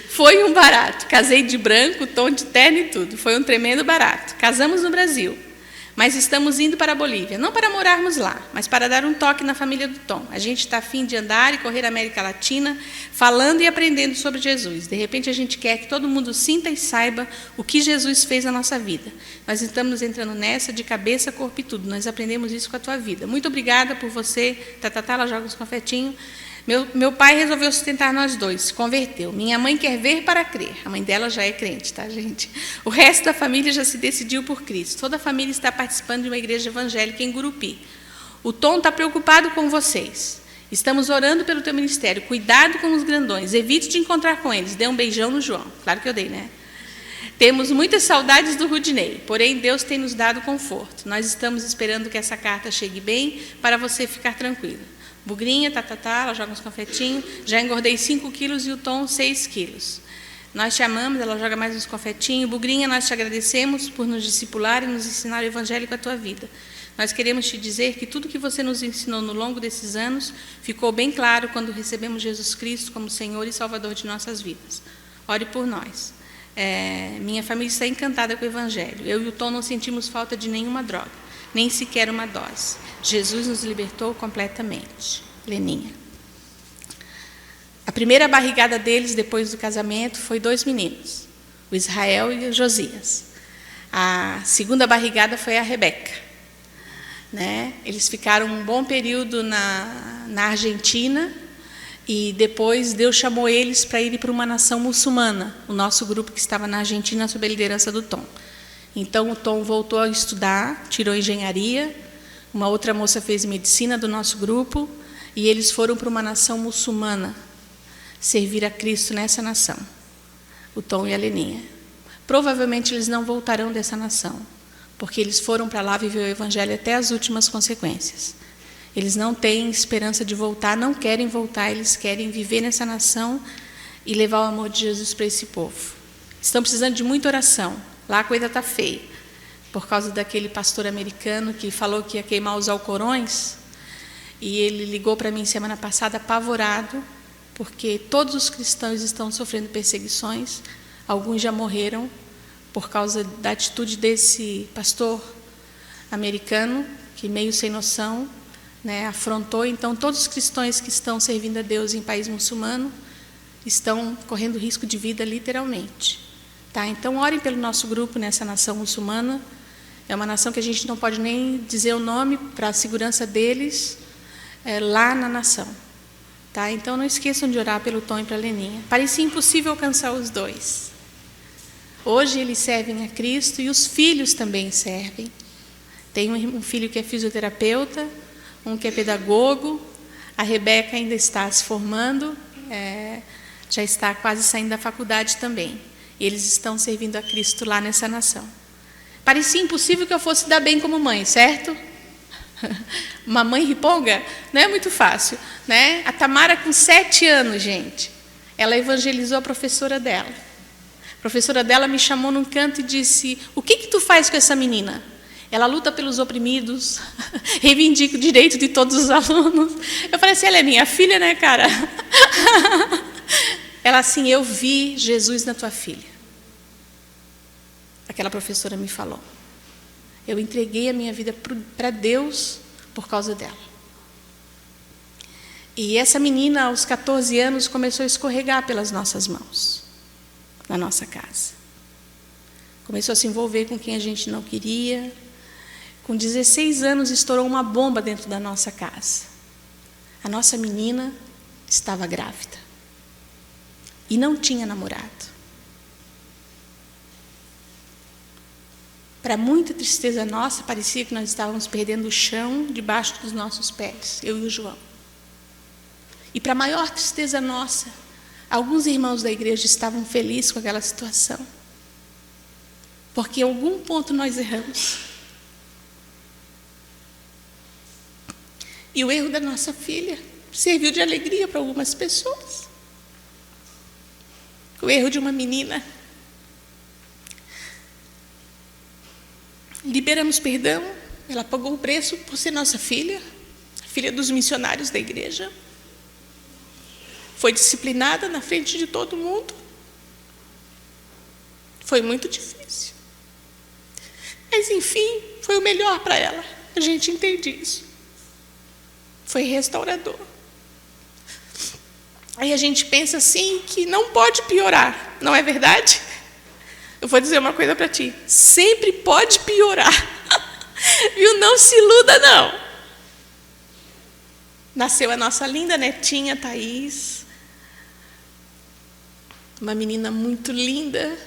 Foi um barato. Casei de branco, tom de terno e tudo. Foi um tremendo barato. Casamos no Brasil. Mas estamos indo para a Bolívia, não para morarmos lá, mas para dar um toque na família do Tom. A gente está a fim de andar e correr a América Latina, falando e aprendendo sobre Jesus. De repente, a gente quer que todo mundo sinta e saiba o que Jesus fez na nossa vida. Nós estamos entrando nessa de cabeça, corpo e tudo. Nós aprendemos isso com a tua vida. Muito obrigada por você. Ela joga uns confetinhos. Meu pai resolveu sustentar nós dois, se converteu. Minha mãe quer ver para crer. A mãe dela já é crente, tá, gente? O resto da família já se decidiu por Cristo. Toda a família está participando de uma igreja evangélica em Gurupi. O Tom está preocupado com vocês. Estamos orando pelo teu ministério. Cuidado com os grandões. Evite de encontrar com eles. Dê um beijão no João. Claro que eu dei, né? Temos muitas saudades do Rudinei, porém Deus tem nos dado conforto. Nós estamos esperando que essa carta chegue bem para você ficar tranquilo. Bugrinha, ela joga uns confetinhos. Já engordei 5 quilos e o Tom 6 quilos. Nós te amamos, ela joga mais uns confetinhos. Bugrinha, nós te agradecemos por nos discipular e nos ensinar o evangelho com a tua vida. Nós queremos te dizer que tudo que você nos ensinou no longo desses anos ficou bem claro quando recebemos Jesus Cristo como Senhor e Salvador de nossas vidas. Ore por nós. Minha família está encantada com o evangelho. Eu e o Tom não sentimos falta de nenhuma droga, nem sequer uma dose. Jesus nos libertou completamente. Leninha. A primeira barrigada deles, depois do casamento, foi 2 meninos, o Israel e o Josias. A segunda barrigada foi a Rebeca. Né? Eles ficaram um bom período na Argentina, e depois Deus chamou eles para irem para uma nação muçulmana, o nosso grupo que estava na Argentina, sob a liderança do Tom. Então, o Tom voltou a estudar, tirou engenharia, uma outra moça fez medicina do nosso grupo, e eles foram para uma nação muçulmana, servir a Cristo nessa nação, o Tom e a Leninha. Provavelmente eles não voltarão dessa nação, porque eles foram para lá viver o evangelho até as últimas consequências. Eles não têm esperança de voltar, não querem voltar, eles querem viver nessa nação e levar o amor de Jesus para esse povo. Estão precisando de muita oração. Lá a coisa está feia, por causa daquele pastor americano que falou que ia queimar os alcorões, e ele ligou para mim semana passada apavorado, porque todos os cristãos estão sofrendo perseguições, alguns já morreram por causa da atitude desse pastor americano, que meio sem noção, né, afrontou. Então, todos os cristãos que estão servindo a Deus em país muçulmano estão correndo risco de vida, literalmente. Tá? Então, orem pelo nosso grupo nessa nação muçulmana. É uma nação que a gente não pode nem dizer o nome para a segurança deles lá na nação. Tá? Então, não esqueçam de orar pelo Tom e para a Leninha. Parecia impossível alcançar os dois. Hoje eles servem a Cristo e os filhos também servem. Tem um filho que é fisioterapeuta, um que é pedagogo, a Rebeca ainda está se formando, já está quase saindo da faculdade também. E eles estão servindo a Cristo lá nessa nação. Parecia impossível que eu fosse dar bem como mãe, certo? Uma mãe riponga não é muito fácil, né? A Tamara, com 7 anos, gente, ela evangelizou a professora dela. A professora dela me chamou num canto e disse: o que tu faz com essa menina? Ela luta pelos oprimidos, reivindica o direito de todos os alunos. Eu falei assim: ela é minha filha, né, cara? Ela assim: eu vi Jesus na tua filha. Aquela professora me falou. Eu entreguei a minha vida para Deus por causa dela. E essa menina, aos 14 anos, começou a escorregar pelas nossas mãos, na nossa casa. Começou a se envolver com quem a gente não queria. Com 16 anos, estourou uma bomba dentro da nossa casa. A nossa menina estava grávida. E não tinha namorado. Para muita tristeza nossa, parecia que nós estávamos perdendo o chão debaixo dos nossos pés, eu e o João. E para maior tristeza nossa, alguns irmãos da igreja estavam felizes com aquela situação. Porque em algum ponto nós erramos. E o erro da nossa filha serviu de alegria para algumas pessoas. O erro de uma menina. Liberamos perdão, ela pagou o preço por ser nossa filha, filha dos missionários da igreja. Foi disciplinada na frente de todo mundo. Foi muito difícil. Mas, enfim, foi o melhor para ela. A gente entende isso. Foi restaurador. Aí a gente pensa assim que não pode piorar, não é verdade? Eu vou dizer uma coisa para ti. Sempre pode piorar. Viu? Não se iluda, não. Nasceu a nossa linda netinha, Thaís. Uma menina muito linda.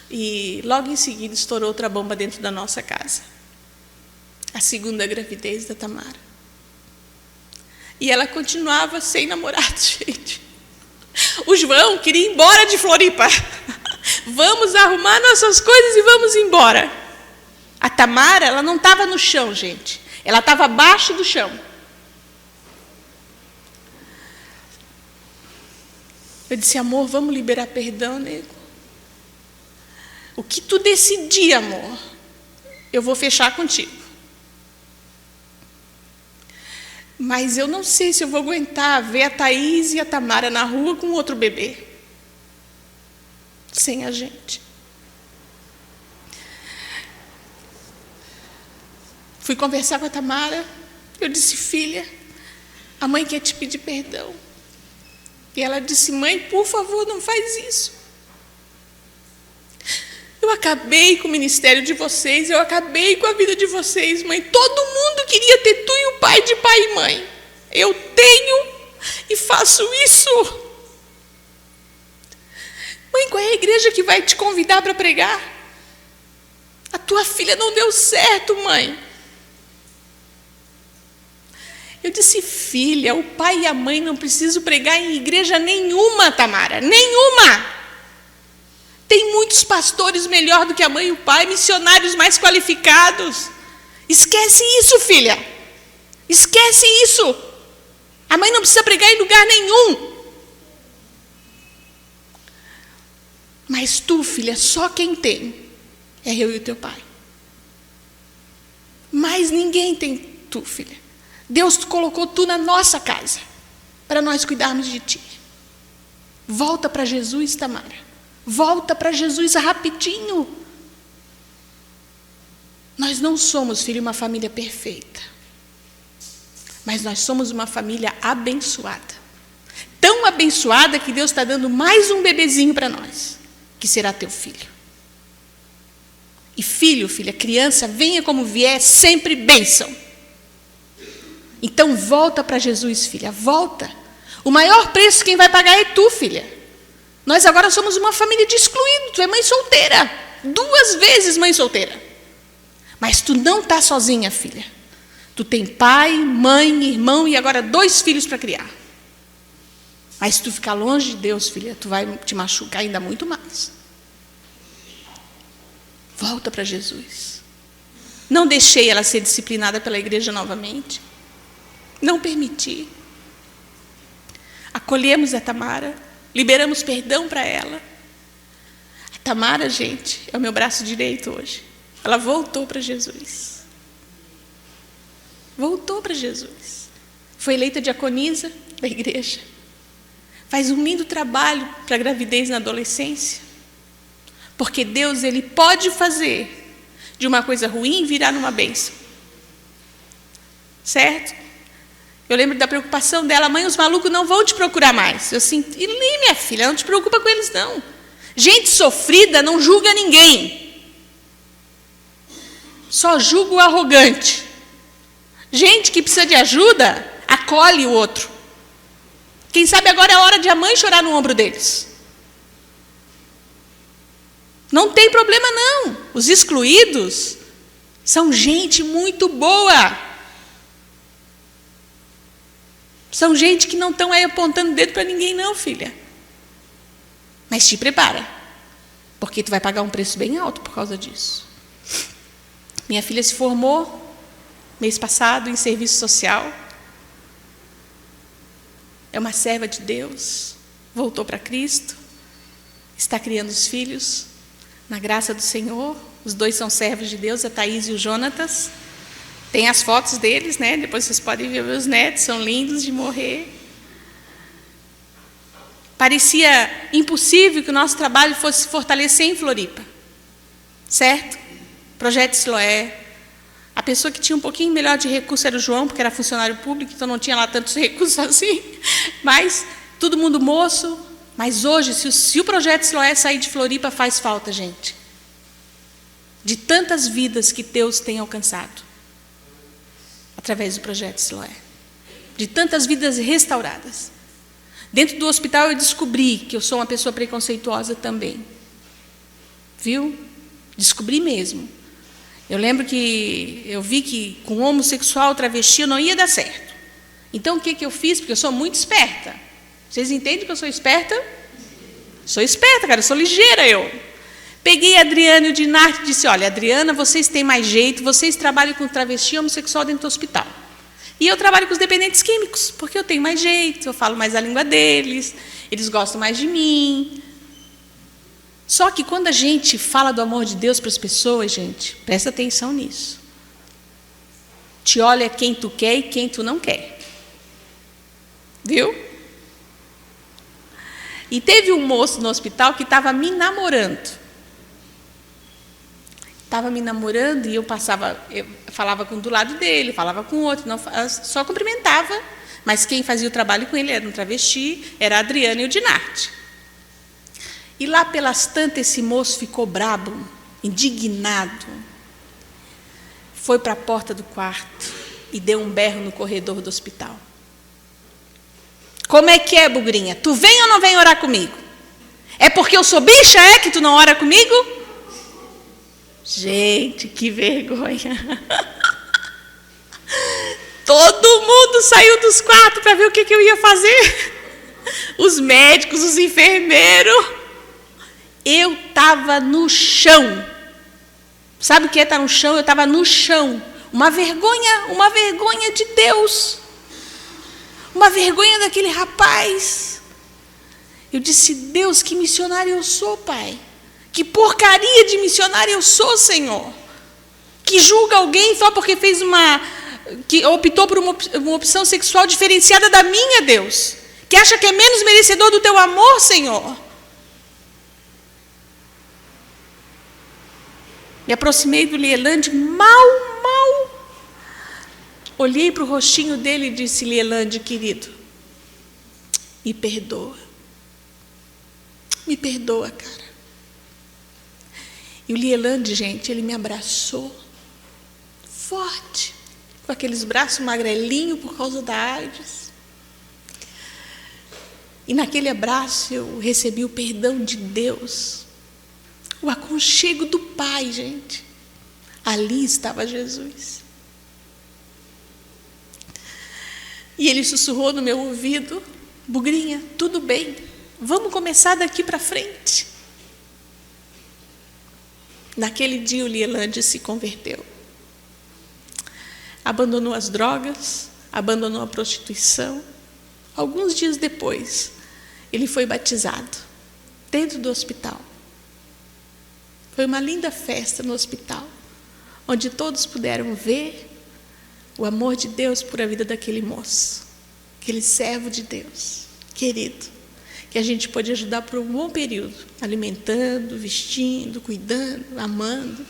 E logo em seguida estourou outra bomba dentro da nossa casa. A segunda gravidez da Tamara. E ela continuava sem namorado, gente. O João queria ir embora de Floripa. Vamos arrumar nossas coisas e vamos embora. A Tamara, ela não estava no chão, gente. Ela estava abaixo do chão. Eu disse, amor, vamos liberar perdão, nego. O que tu decidir, amor, eu vou fechar contigo. Mas eu não sei se eu vou aguentar ver a Thaís e a Tamara na rua com outro bebê. Sem a gente. Fui conversar com a Tamara. Eu disse, filha, a mãe quer te pedir perdão. E ela disse, mãe, por favor, não faz isso. Eu acabei com o ministério de vocês, eu acabei com a vida de vocês, mãe. Todo mundo queria ter tu e o pai de pai e mãe. Eu tenho e faço isso. Mãe, qual é a igreja que vai te convidar para pregar? A tua filha não deu certo, mãe. Eu disse, filha, o pai e a mãe não precisam pregar em igreja nenhuma, Tamara, nenhuma. Tem muitos pastores melhor do que a mãe e o pai, missionários mais qualificados. Esquece isso, filha. Esquece isso. A mãe não precisa pregar em lugar nenhum. Mas tu, filha, só quem tem é eu e o teu pai. Mas ninguém tem tu, filha. Deus colocou tu na nossa casa para nós cuidarmos de ti. Volta para Jesus, Tamara. Volta para Jesus rapidinho. Nós não somos, filho, uma família perfeita. Mas nós somos uma família abençoada. Tão abençoada que Deus está dando mais um bebezinho para nós, que será teu filho. E filho, filha, criança, venha como vier, sempre bênção. Então volta para Jesus, filha, volta. O maior preço quem vai pagar é tu, filha. Nós agora somos uma família de excluídos. Tu é mãe solteira. 2 vezes mãe solteira. Mas tu não está sozinha, filha. Tu tem pai, mãe, irmão e agora 2 filhos para criar. Mas se tu ficar longe de Deus, filha, tu vai te machucar ainda muito mais. Volta para Jesus. Não deixei ela ser disciplinada pela igreja novamente. Não permiti. Acolhemos a Tamara. Liberamos perdão para ela. A Tamara, gente, é o meu braço direito hoje. Ela voltou para Jesus. Voltou para Jesus. Foi eleita diaconisa da igreja. Faz um lindo trabalho para a gravidez na adolescência. Porque Deus, Ele pode fazer de uma coisa ruim virar numa bênção. Certo? Eu lembro da preocupação dela, mãe, os malucos não vão te procurar mais. Eu assim, e nem minha filha, não te preocupa com eles não. Gente sofrida não julga ninguém. Só julga o arrogante. Gente que precisa de ajuda, acolhe o outro. Quem sabe agora é a hora de a mãe chorar no ombro deles. Não tem problema não. Os excluídos são gente muito boa. São gente que não estão aí apontando o dedo para ninguém não, filha. Mas te prepara, porque tu vai pagar um preço bem alto por causa disso. Minha filha se formou mês passado em serviço social. É uma serva de Deus, voltou para Cristo, está criando os filhos, na graça do Senhor. Os 2 são servos de Deus, a Thaís e o Jonatas. Tem as fotos deles, né? Depois vocês podem ver os netos, são lindos de morrer. Parecia impossível que o nosso trabalho fosse se fortalecer em Floripa. Certo? Projeto Siloé. A pessoa que tinha um pouquinho melhor de recurso era o João, porque era funcionário público, então não tinha lá tantos recursos assim. Mas todo mundo moço. Mas hoje, se o Projeto Siloé sair de Floripa, faz falta, gente. De tantas vidas que Deus tem alcançado. Através do Projeto Siloé. De tantas vidas restauradas. Dentro do hospital eu descobri que eu sou uma pessoa preconceituosa também. Viu? Descobri mesmo. Eu lembro que eu vi que com homossexual, travesti, eu não ia dar certo. Então o que eu fiz? Porque eu sou muito esperta. Vocês entendem que eu sou esperta? Sou esperta, cara, eu sou ligeira eu. Peguei a Adriana e o Dinarte e disse, olha, Adriana, vocês têm mais jeito, vocês trabalham com travesti e homossexual dentro do hospital. E eu trabalho com os dependentes químicos, porque eu tenho mais jeito, eu falo mais a língua deles, eles gostam mais de mim. Só que quando a gente fala do amor de Deus para as pessoas, gente, presta atenção nisso. Te olha quem tu quer e quem tu não quer. Viu? E teve um moço no hospital que estava me namorando. Estava me namorando e eu falava com um do lado dele, falava com o outro, não, só cumprimentava. Mas quem fazia o trabalho com ele era um travesti, era a Adriana e o Dinarte. E lá pelas tantas esse moço ficou brabo, indignado. Foi para a porta do quarto e deu um berro no corredor do hospital. Como é que é, bugrinha? Tu vem ou não vem orar comigo? É porque eu sou bicha, é que tu não ora comigo? Gente, que vergonha. Todo mundo saiu dos quartos para ver o que eu ia fazer. Os médicos, os enfermeiros. Eu estava no chão. Sabe o que é estar no chão? Eu estava no chão. Uma vergonha de Deus. Uma vergonha daquele rapaz. Eu disse, Deus, que missionário eu sou, Pai. Que porcaria de missionário eu sou, Senhor. Que julga alguém só porque que optou por uma opção sexual diferenciada da minha, Deus. Que acha que é menos merecedor do teu amor, Senhor. Me aproximei do Lielande, mal. Olhei para o rostinho dele e disse, Lielande, querido, me perdoa. Me perdoa, cara. E o Lielande, gente, ele me abraçou forte, com aqueles braços magrelinhos por causa da AIDS. E naquele abraço eu recebi o perdão de Deus, o aconchego do Pai, gente. Ali estava Jesus. E ele sussurrou no meu ouvido, bugrinha, tudo bem, vamos começar daqui para frente. Naquele dia o Lielande se converteu. Abandonou as drogas, abandonou a prostituição. Alguns dias depois, ele foi batizado, dentro do hospital. Foi uma linda festa no hospital, onde todos puderam ver o amor de Deus por a vida daquele moço, aquele servo de Deus, querido, que a gente pôde ajudar por um bom período, alimentando, vestindo, cuidando, amando.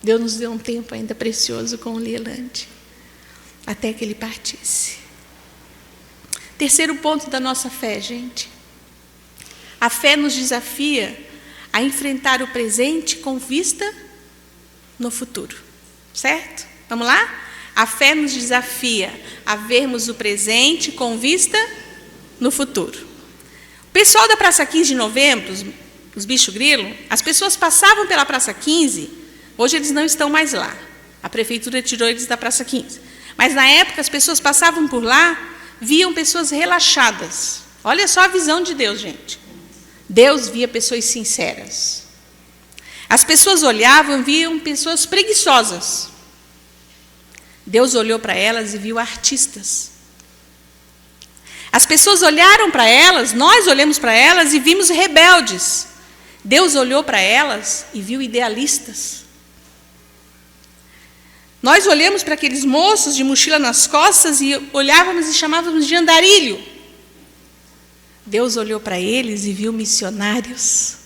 Deus nos deu um tempo ainda precioso com o Lielande, até que ele partisse. Terceiro ponto da nossa fé, gente. A fé nos desafia a enfrentar o presente com vista no futuro. Certo? Vamos lá? A fé nos desafia a vermos o presente com vista no futuro. O pessoal da Praça 15 de Novembro, os bicho grilo, as pessoas passavam pela Praça 15, hoje eles não estão mais lá. A prefeitura tirou eles da Praça 15. Mas na época as pessoas passavam por lá, viam pessoas relaxadas. Olha só a visão de Deus, gente. Deus via pessoas sinceras. As pessoas olhavam e viam pessoas preguiçosas. Deus olhou para elas e viu artistas. As pessoas olharam para elas, nós olhamos para elas e vimos rebeldes. Deus olhou para elas e viu idealistas. Nós olhamos para aqueles moços de mochila nas costas e olhávamos e chamávamos de andarilho. Deus olhou para eles e viu missionários.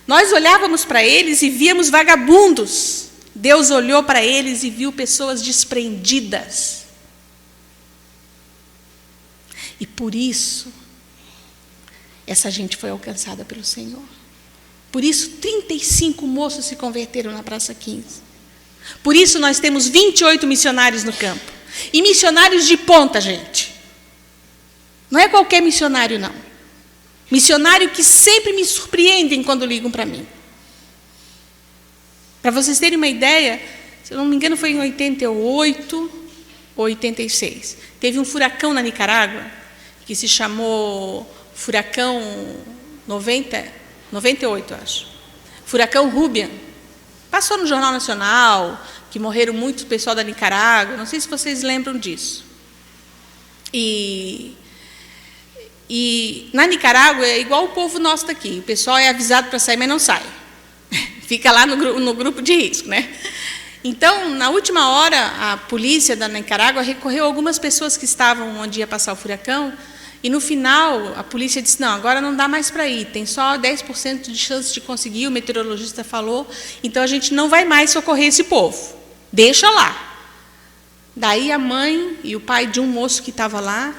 Nós olhávamos para eles e víamos vagabundos. Deus olhou para eles e viu pessoas desprendidas. E por isso, essa gente foi alcançada pelo Senhor. Por isso, 35 moços se converteram na Praça 15. Por isso, nós temos 28 missionários no campo. E missionários de ponta, gente. Não é qualquer missionário, não. Missionário que sempre me surpreendem quando ligam para mim. Para vocês terem uma ideia, se eu não me engano, foi em 88 ou 86. Teve um furacão na Nicarágua, que se chamou Furacão 98, acho. Furacão Rubian. Passou no Jornal Nacional, que morreram muitos pessoal da Nicarágua. Não sei se vocês lembram disso. E na Nicarágua é igual o povo nosso daqui. O pessoal é avisado para sair, mas não sai. Fica lá no grupo de risco, né? Então, na última hora, a polícia da Nicarágua recorreu a algumas pessoas que estavam onde ia passar o furacão. E no final, a polícia disse, não, agora não dá mais para ir, tem só 10% de chance de conseguir, o meteorologista falou, então a gente não vai mais socorrer esse povo, deixa lá. Daí a mãe e o pai de um moço que estava lá,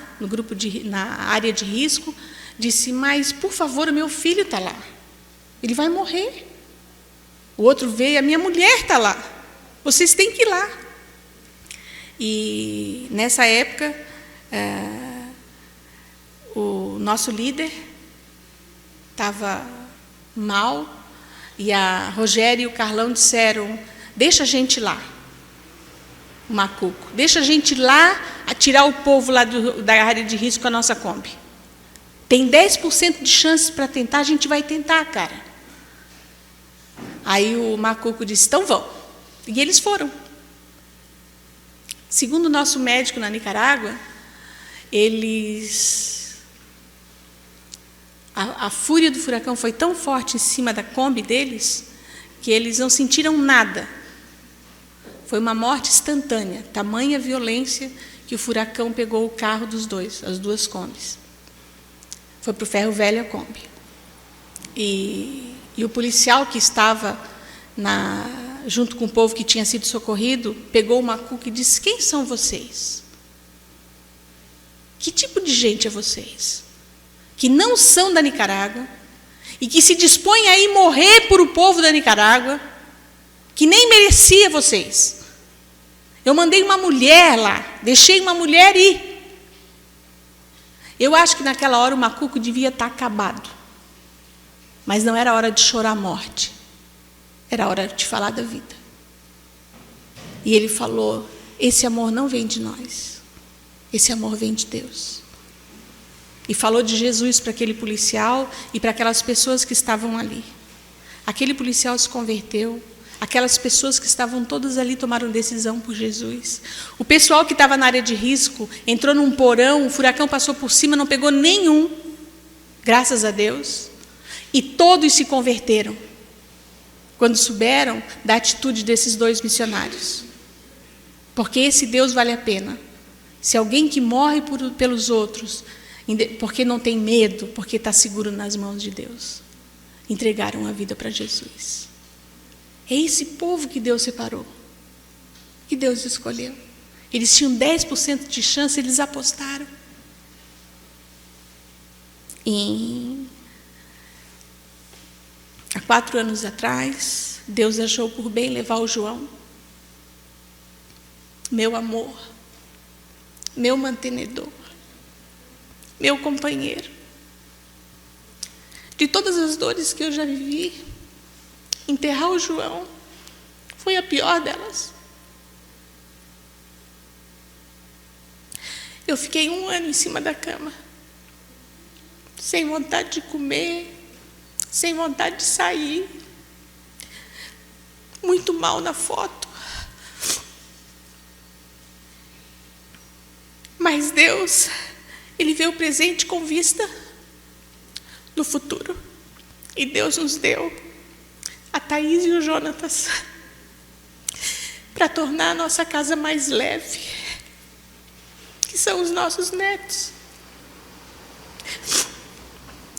na área de risco, disse, mas, por favor, o meu filho está lá, ele vai morrer. O outro veio, a minha mulher está lá, vocês têm que ir lá. E, nessa época, o nosso líder estava mal, e a Rogéria e o Carlão disseram, deixa a gente lá, o Macuco, deixa a gente lá a tirar o povo lá da área de risco com a nossa Kombi. Tem 10% de chance para tentar, a gente vai tentar, cara. Aí o Macuco disse, então vão. E eles foram. Segundo o nosso médico na Nicarágua, a fúria do furacão foi tão forte em cima da Kombi deles, que eles não sentiram nada. Foi uma morte instantânea, tamanha violência que o furacão pegou o carro dos dois, as duas Kombis. Foi para o ferro velho a Kombi. E o policial que estava junto com o povo que tinha sido socorrido, pegou o Macuco e disse, quem são vocês? Que tipo de gente é vocês? Que não são da Nicarágua e que se dispõem a ir morrer por o povo da Nicarágua, que nem merecia vocês. Eu mandei uma mulher lá, deixei uma mulher ir. Eu acho que naquela hora o Macuco devia estar acabado. Mas não era hora de chorar a morte. Era hora de falar da vida. E ele falou, esse amor não vem de nós. Esse amor vem de Deus. E falou de Jesus para aquele policial e para aquelas pessoas que estavam ali. Aquele policial se converteu. Aquelas pessoas que estavam todas ali tomaram decisão por Jesus. O pessoal que estava na área de risco entrou num porão, o furacão passou por cima, não pegou nenhum, graças a Deus. E todos se converteram, quando souberam da atitude desses dois missionários. Porque esse Deus vale a pena. Se alguém que morre pelos outros, porque não tem medo, porque está seguro nas mãos de Deus, entregaram a vida para Jesus. É esse povo que Deus separou, que Deus escolheu. Eles tinham 10% de chance, eles apostaram. Há 4 anos atrás, Deus achou por bem levar o João, meu amor, meu mantenedor, meu companheiro. De todas as dores que eu já vivi, enterrar o João foi a pior delas. Eu fiquei 1 ano em cima da cama, sem vontade de comer, sem vontade de sair, muito mal na foto. Mas Deus, Ele veio presente com vista no futuro. E Deus nos deu a Thaís e o Jonatas para tornar a nossa casa mais leve, que são os nossos netos.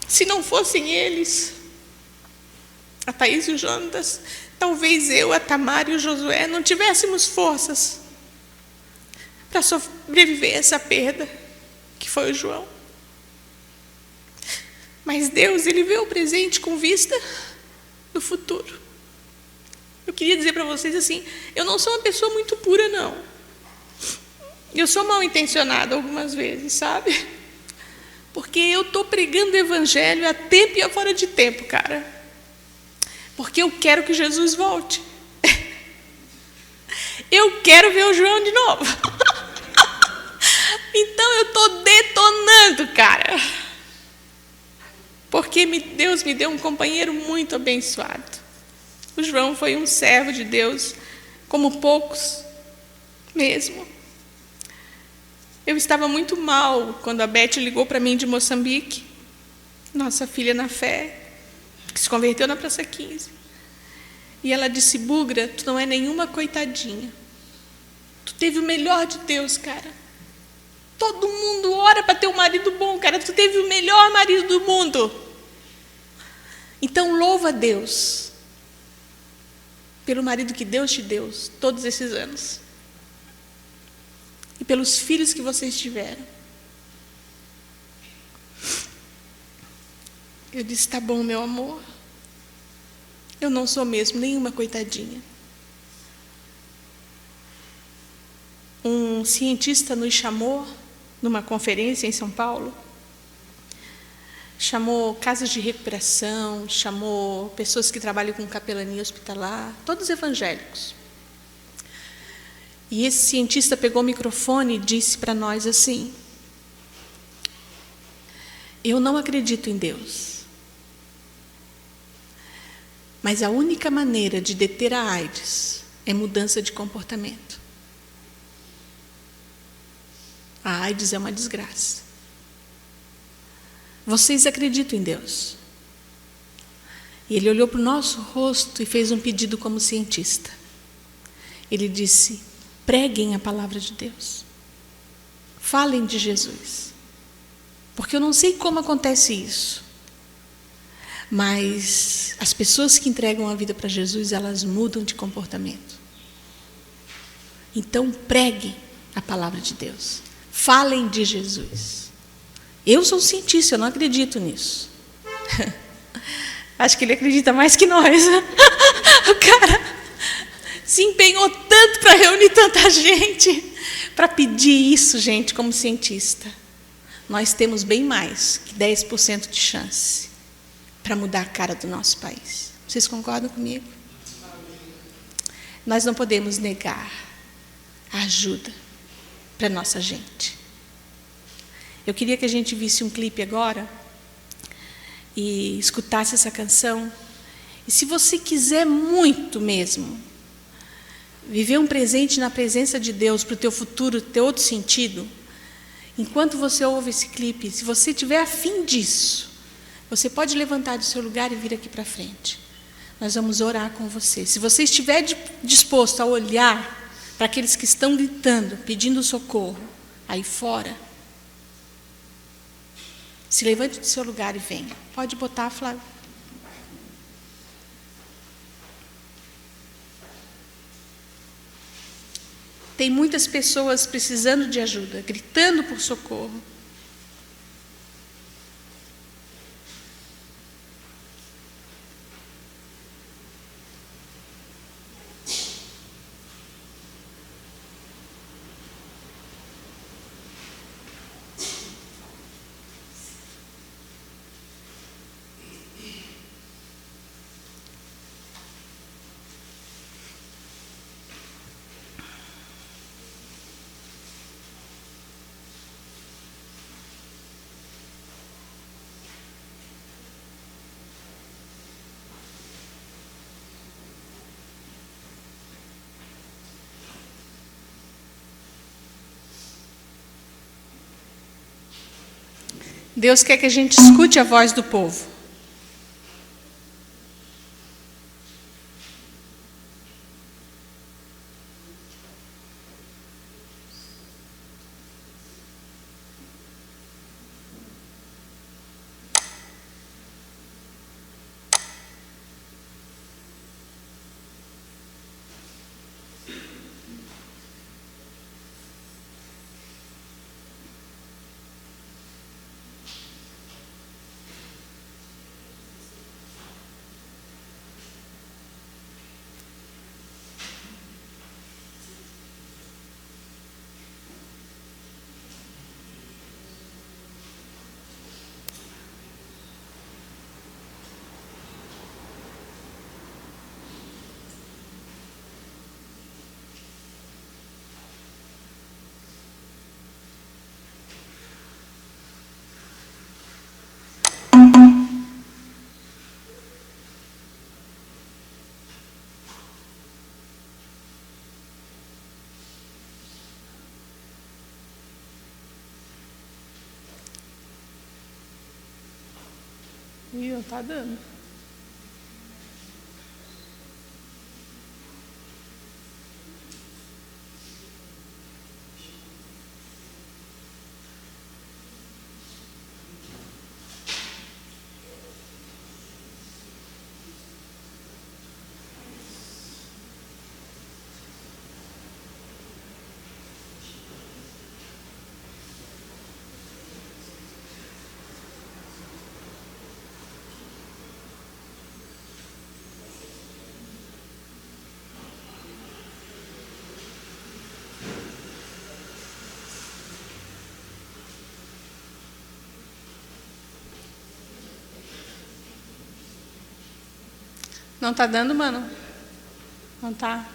Se não fossem eles, a Thaís e o Jonas, talvez eu, a Tamara e o Josué não tivéssemos forças para sobreviver a essa perda que foi o João. Mas Deus, Ele vê o presente com vista do futuro. Eu queria dizer para vocês assim, eu não sou uma pessoa muito pura, não. Eu sou mal intencionada algumas vezes, sabe? Porque eu estou pregando o evangelho a tempo e a fora de tempo, cara. Porque eu quero que Jesus volte. Eu quero ver o João de novo. Então eu estou detonando, cara. Porque Deus me deu um companheiro muito abençoado. O João foi um servo de Deus, como poucos mesmo. Eu estava muito mal quando a Beth ligou para mim de Moçambique, nossa filha na fé, que se converteu na Praça 15. E ela disse: Bugra, tu não é nenhuma coitadinha. Tu teve o melhor de Deus, cara. Todo mundo ora para ter um marido bom, cara. Tu teve o melhor marido do mundo. Então louva a Deus pelo marido que Deus te deu todos esses anos. E pelos filhos que vocês tiveram. Eu disse: tá bom, meu amor. Eu não sou mesmo nenhuma coitadinha. Um cientista nos chamou numa conferência em São Paulo. Chamou casas de recuperação, chamou pessoas que trabalham com capelania hospitalar, todos evangélicos. E esse cientista pegou o microfone e disse para nós assim: eu não acredito em Deus, mas a única maneira de deter a AIDS é mudança de comportamento. A AIDS é uma desgraça. Vocês acreditam em Deus? E ele olhou para o nosso rosto e fez um pedido como cientista. Ele disse: preguem a palavra de Deus. Falem de Jesus. Porque eu não sei como acontece isso. Mas as pessoas que entregam a vida para Jesus, elas mudam de comportamento. Então preguem a palavra de Deus. Falem de Jesus. Eu sou cientista, eu não acredito nisso. Acho que ele acredita mais que nós. O cara se empenhou tanto para reunir tanta gente, para pedir isso, gente, como cientista. Nós temos bem mais que 10% de chance para mudar a cara do nosso país. Vocês concordam comigo? Nós não podemos negar a ajuda para a nossa gente. Eu queria que a gente visse um clipe agora e escutasse essa canção. E se você quiser muito mesmo viver um presente na presença de Deus para o teu futuro ter outro sentido, enquanto você ouve esse clipe, se você tiver afim disso, você pode levantar do seu lugar e vir aqui para frente. Nós vamos orar com você. Se você estiver disposto a olhar para aqueles que estão gritando, pedindo socorro, aí fora, se levante do seu lugar e venha. Pode botar, Flávio. Tem muitas pessoas precisando de ajuda, gritando por socorro. Deus quer que a gente escute a voz do povo. Ih, não tá dando. Não tá dando, mano? Não tá?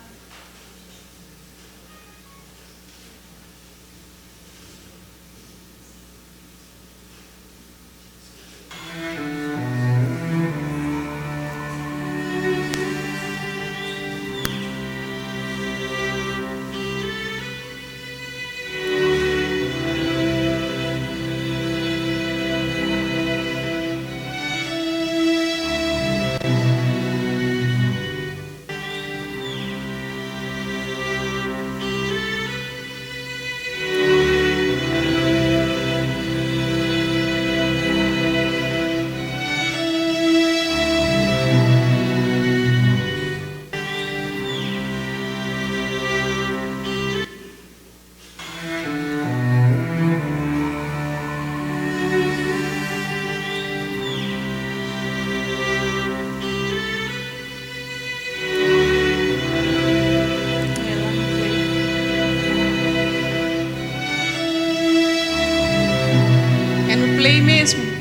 Play mesmo.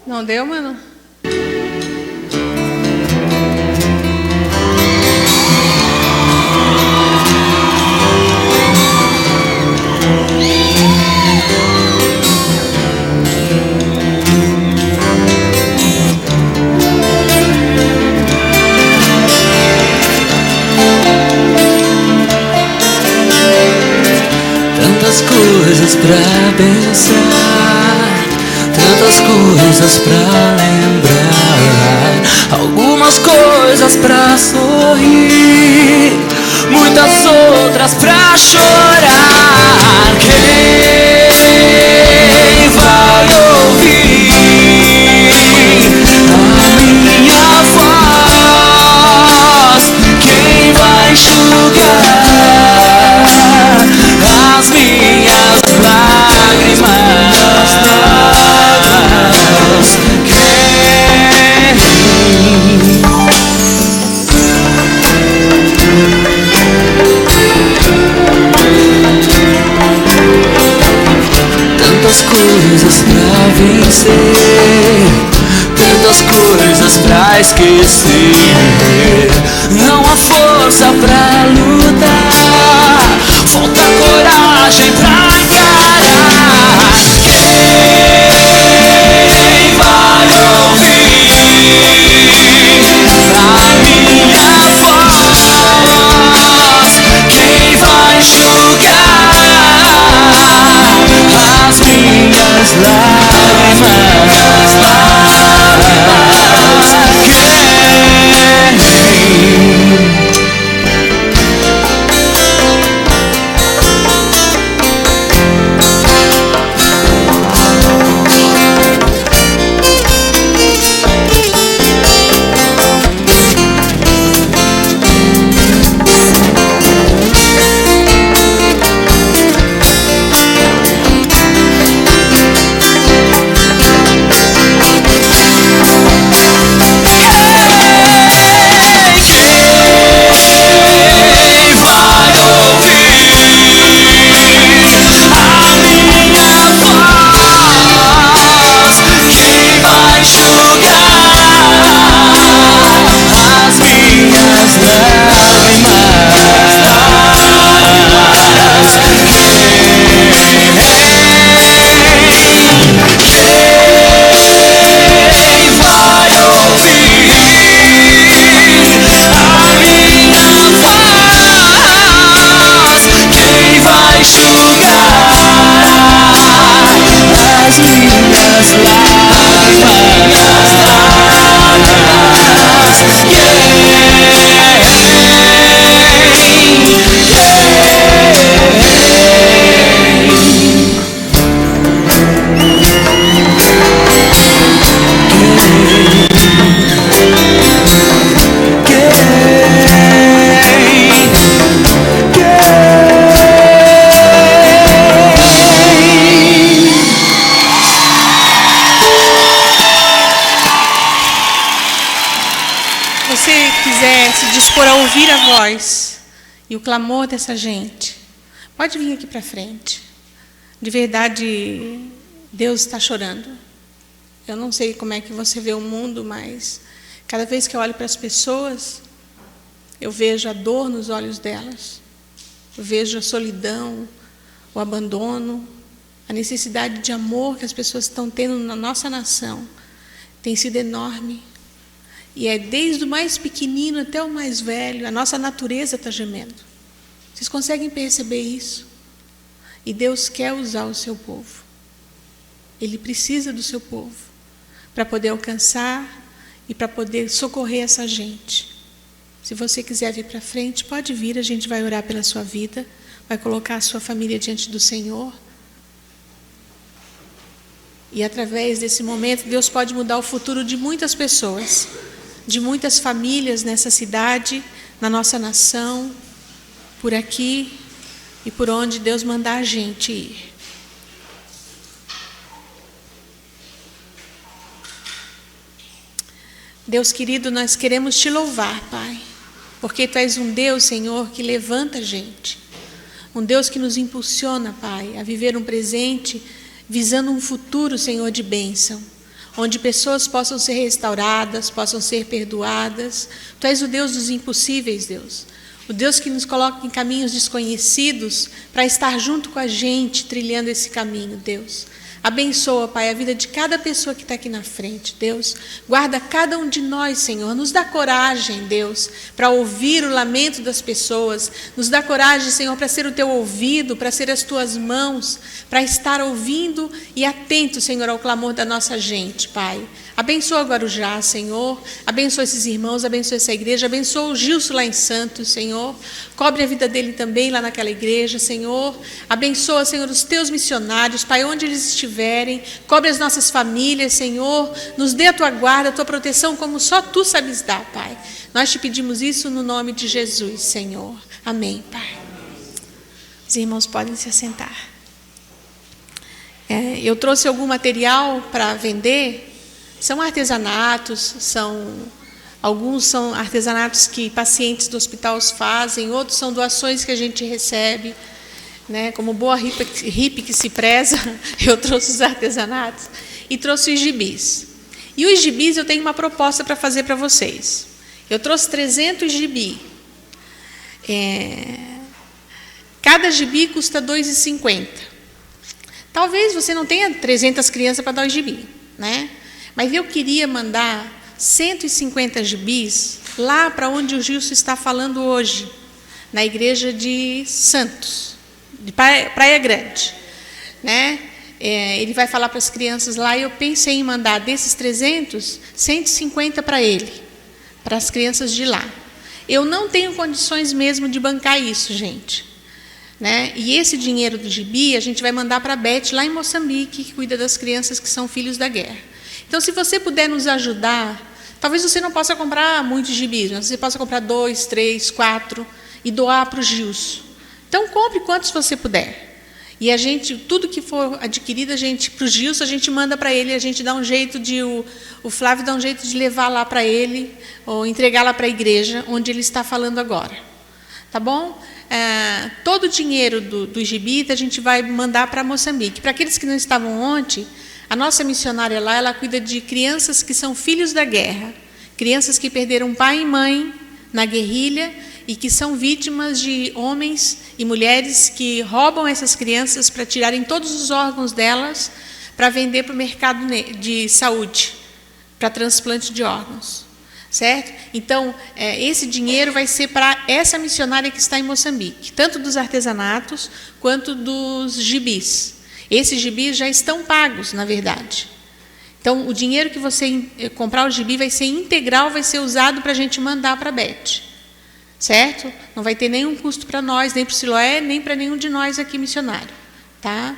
Não deu, mano? Tantas coisas pra pensar, tantas coisas pra lembrar, algumas coisas pra sorrir, muitas outras pra chorar. Quem vai ouvir a minha voz? Quem vai enxugar as minhas lágrimas? Tantas coisas pra vencer, tantas coisas pra esquecer. Não há força pra lutar, voz e o clamor dessa gente, pode vir aqui para frente. De verdade, Deus está chorando. Eu não sei como é que você vê o mundo, mas cada vez que eu olho para as pessoas, eu vejo a dor nos olhos delas. Eu vejo a solidão, o abandono, a necessidade de amor que as pessoas estão tendo na nossa nação. Tem sido enorme. E é desde o mais pequenino até o mais velho, a nossa natureza está gemendo. Vocês conseguem perceber isso? E Deus quer usar o seu povo. Ele precisa do seu povo para poder alcançar e para poder socorrer essa gente. Se você quiser vir para frente, pode vir, a gente vai orar pela sua vida, vai colocar a sua família diante do Senhor. E através desse momento, Deus pode mudar o futuro de muitas pessoas, de muitas famílias nessa cidade, na nossa nação, por aqui e por onde Deus mandar a gente ir. Deus querido, nós queremos te louvar, Pai, porque Tu és um Deus, Senhor, que levanta a gente. Um Deus que nos impulsiona, Pai, a viver um presente visando um futuro, Senhor, de bênção, onde pessoas possam ser restauradas, possam ser perdoadas. Tu és o Deus dos impossíveis, Deus. O Deus que nos coloca em caminhos desconhecidos para estar junto com a gente, trilhando esse caminho, Deus. Abençoa, Pai, a vida de cada pessoa que está aqui na frente, Deus. Guarda cada um de nós, Senhor. Nos dá coragem, Deus, para ouvir o lamento das pessoas. Nos dá coragem, Senhor, para ser o Teu ouvido, para ser as Tuas mãos, para estar ouvindo e atento, Senhor, ao clamor da nossa gente, Pai. Abençoa o Guarujá, Senhor. Abençoa esses irmãos, abençoa essa igreja. Abençoa o Gilson lá em Santos, Senhor. Cobre a vida dele também lá naquela igreja, Senhor. Abençoa, Senhor, os Teus missionários, Pai, onde eles estiverem. Cobre as nossas famílias, Senhor. Nos dê a Tua guarda, a Tua proteção, como só Tu sabes dar, Pai. Nós te pedimos isso no nome de Jesus, Senhor. Amém, Pai. Os irmãos podem se assentar. Eu trouxe algum material para vender. São artesanatos, alguns são artesanatos que pacientes do hospital fazem, outros são doações que a gente recebe, né? Como boa hippie que se preza, eu trouxe os artesanatos e trouxe os gibis. E os gibis eu tenho uma proposta para fazer para vocês. Eu trouxe 300 gibi. Cada gibi custa R$ 2,50. Talvez você não tenha 300 crianças para dar o gibi, né? Mas eu queria mandar 150 gibis lá para onde o Gilson está falando hoje, na igreja de Santos, de Praia Grande, né? Ele vai falar para as crianças lá, e eu pensei em mandar desses 300, 150 para ele, para as crianças de lá. Eu não tenho condições mesmo de bancar isso, gente, né? E esse dinheiro do gibi a gente vai mandar para a Beth, lá em Moçambique, que cuida das crianças que são filhos da guerra. Então, se você puder nos ajudar, talvez você não possa comprar muitos gibis, mas você possa comprar 2, 3, 4 e doar para o Gilson. Então, compre quantos você puder. E a gente, tudo que for adquirido, para o Gilson, a gente manda para ele, a gente dá um jeito o Flávio dá um jeito de levar lá para ele, ou entregar lá para a igreja, onde ele está falando agora. Tá bom? Todo o dinheiro do gibi a gente vai mandar para Moçambique. Para aqueles que não estavam ontem, a nossa missionária lá, ela cuida de crianças que são filhos da guerra, crianças que perderam pai e mãe na guerrilha e que são vítimas de homens e mulheres que roubam essas crianças para tirarem todos os órgãos delas para vender para o mercado de saúde, para transplante de órgãos, certo? Então, esse dinheiro vai ser para essa missionária que está em Moçambique, tanto dos artesanatos quanto dos gibis. Esses gibis já estão pagos, na verdade. Então, o dinheiro que você comprar o gibi vai ser integral, vai ser usado para a gente mandar para a Beth. Certo? Não vai ter nenhum custo para nós, nem para o Siloé, nem para nenhum de nós aqui missionário. Tá?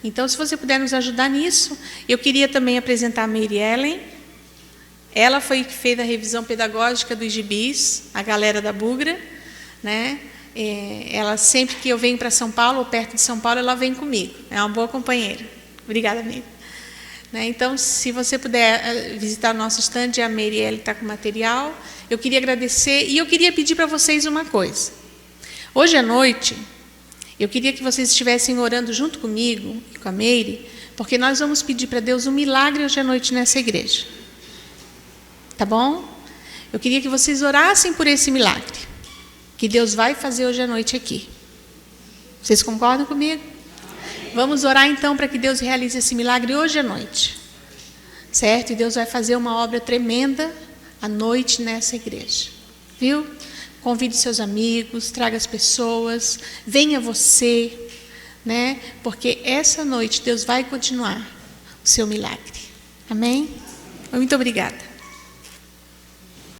Então, se você puder nos ajudar nisso, eu queria também apresentar a Mary Ellen. Ela foi que fez a revisão pedagógica dos gibis, a galera da Bugra, né? Ela, sempre que eu venho para São Paulo, ou perto de São Paulo, ela vem comigo. É uma boa companheira. Obrigada, amiga. Né? Então, se você puder visitar o nosso stand, a Mary está com material. eu queria agradecer e eu queria pedir para vocês uma coisa. Hoje à noite, eu queria que vocês estivessem orando junto comigo e com a Meire, porque nós vamos pedir para Deus um milagre hoje à noite nessa igreja. Tá bom? Eu queria que vocês orassem por esse milagre, que Deus vai fazer hoje à noite aqui. Vocês concordam comigo? Vamos orar então para que Deus realize esse milagre hoje à noite. Certo? E Deus vai fazer uma obra tremenda à noite nessa igreja. Viu? Convide seus amigos, traga as pessoas, venha você, né? Porque essa noite Deus vai continuar o seu milagre. Amém? Muito obrigada.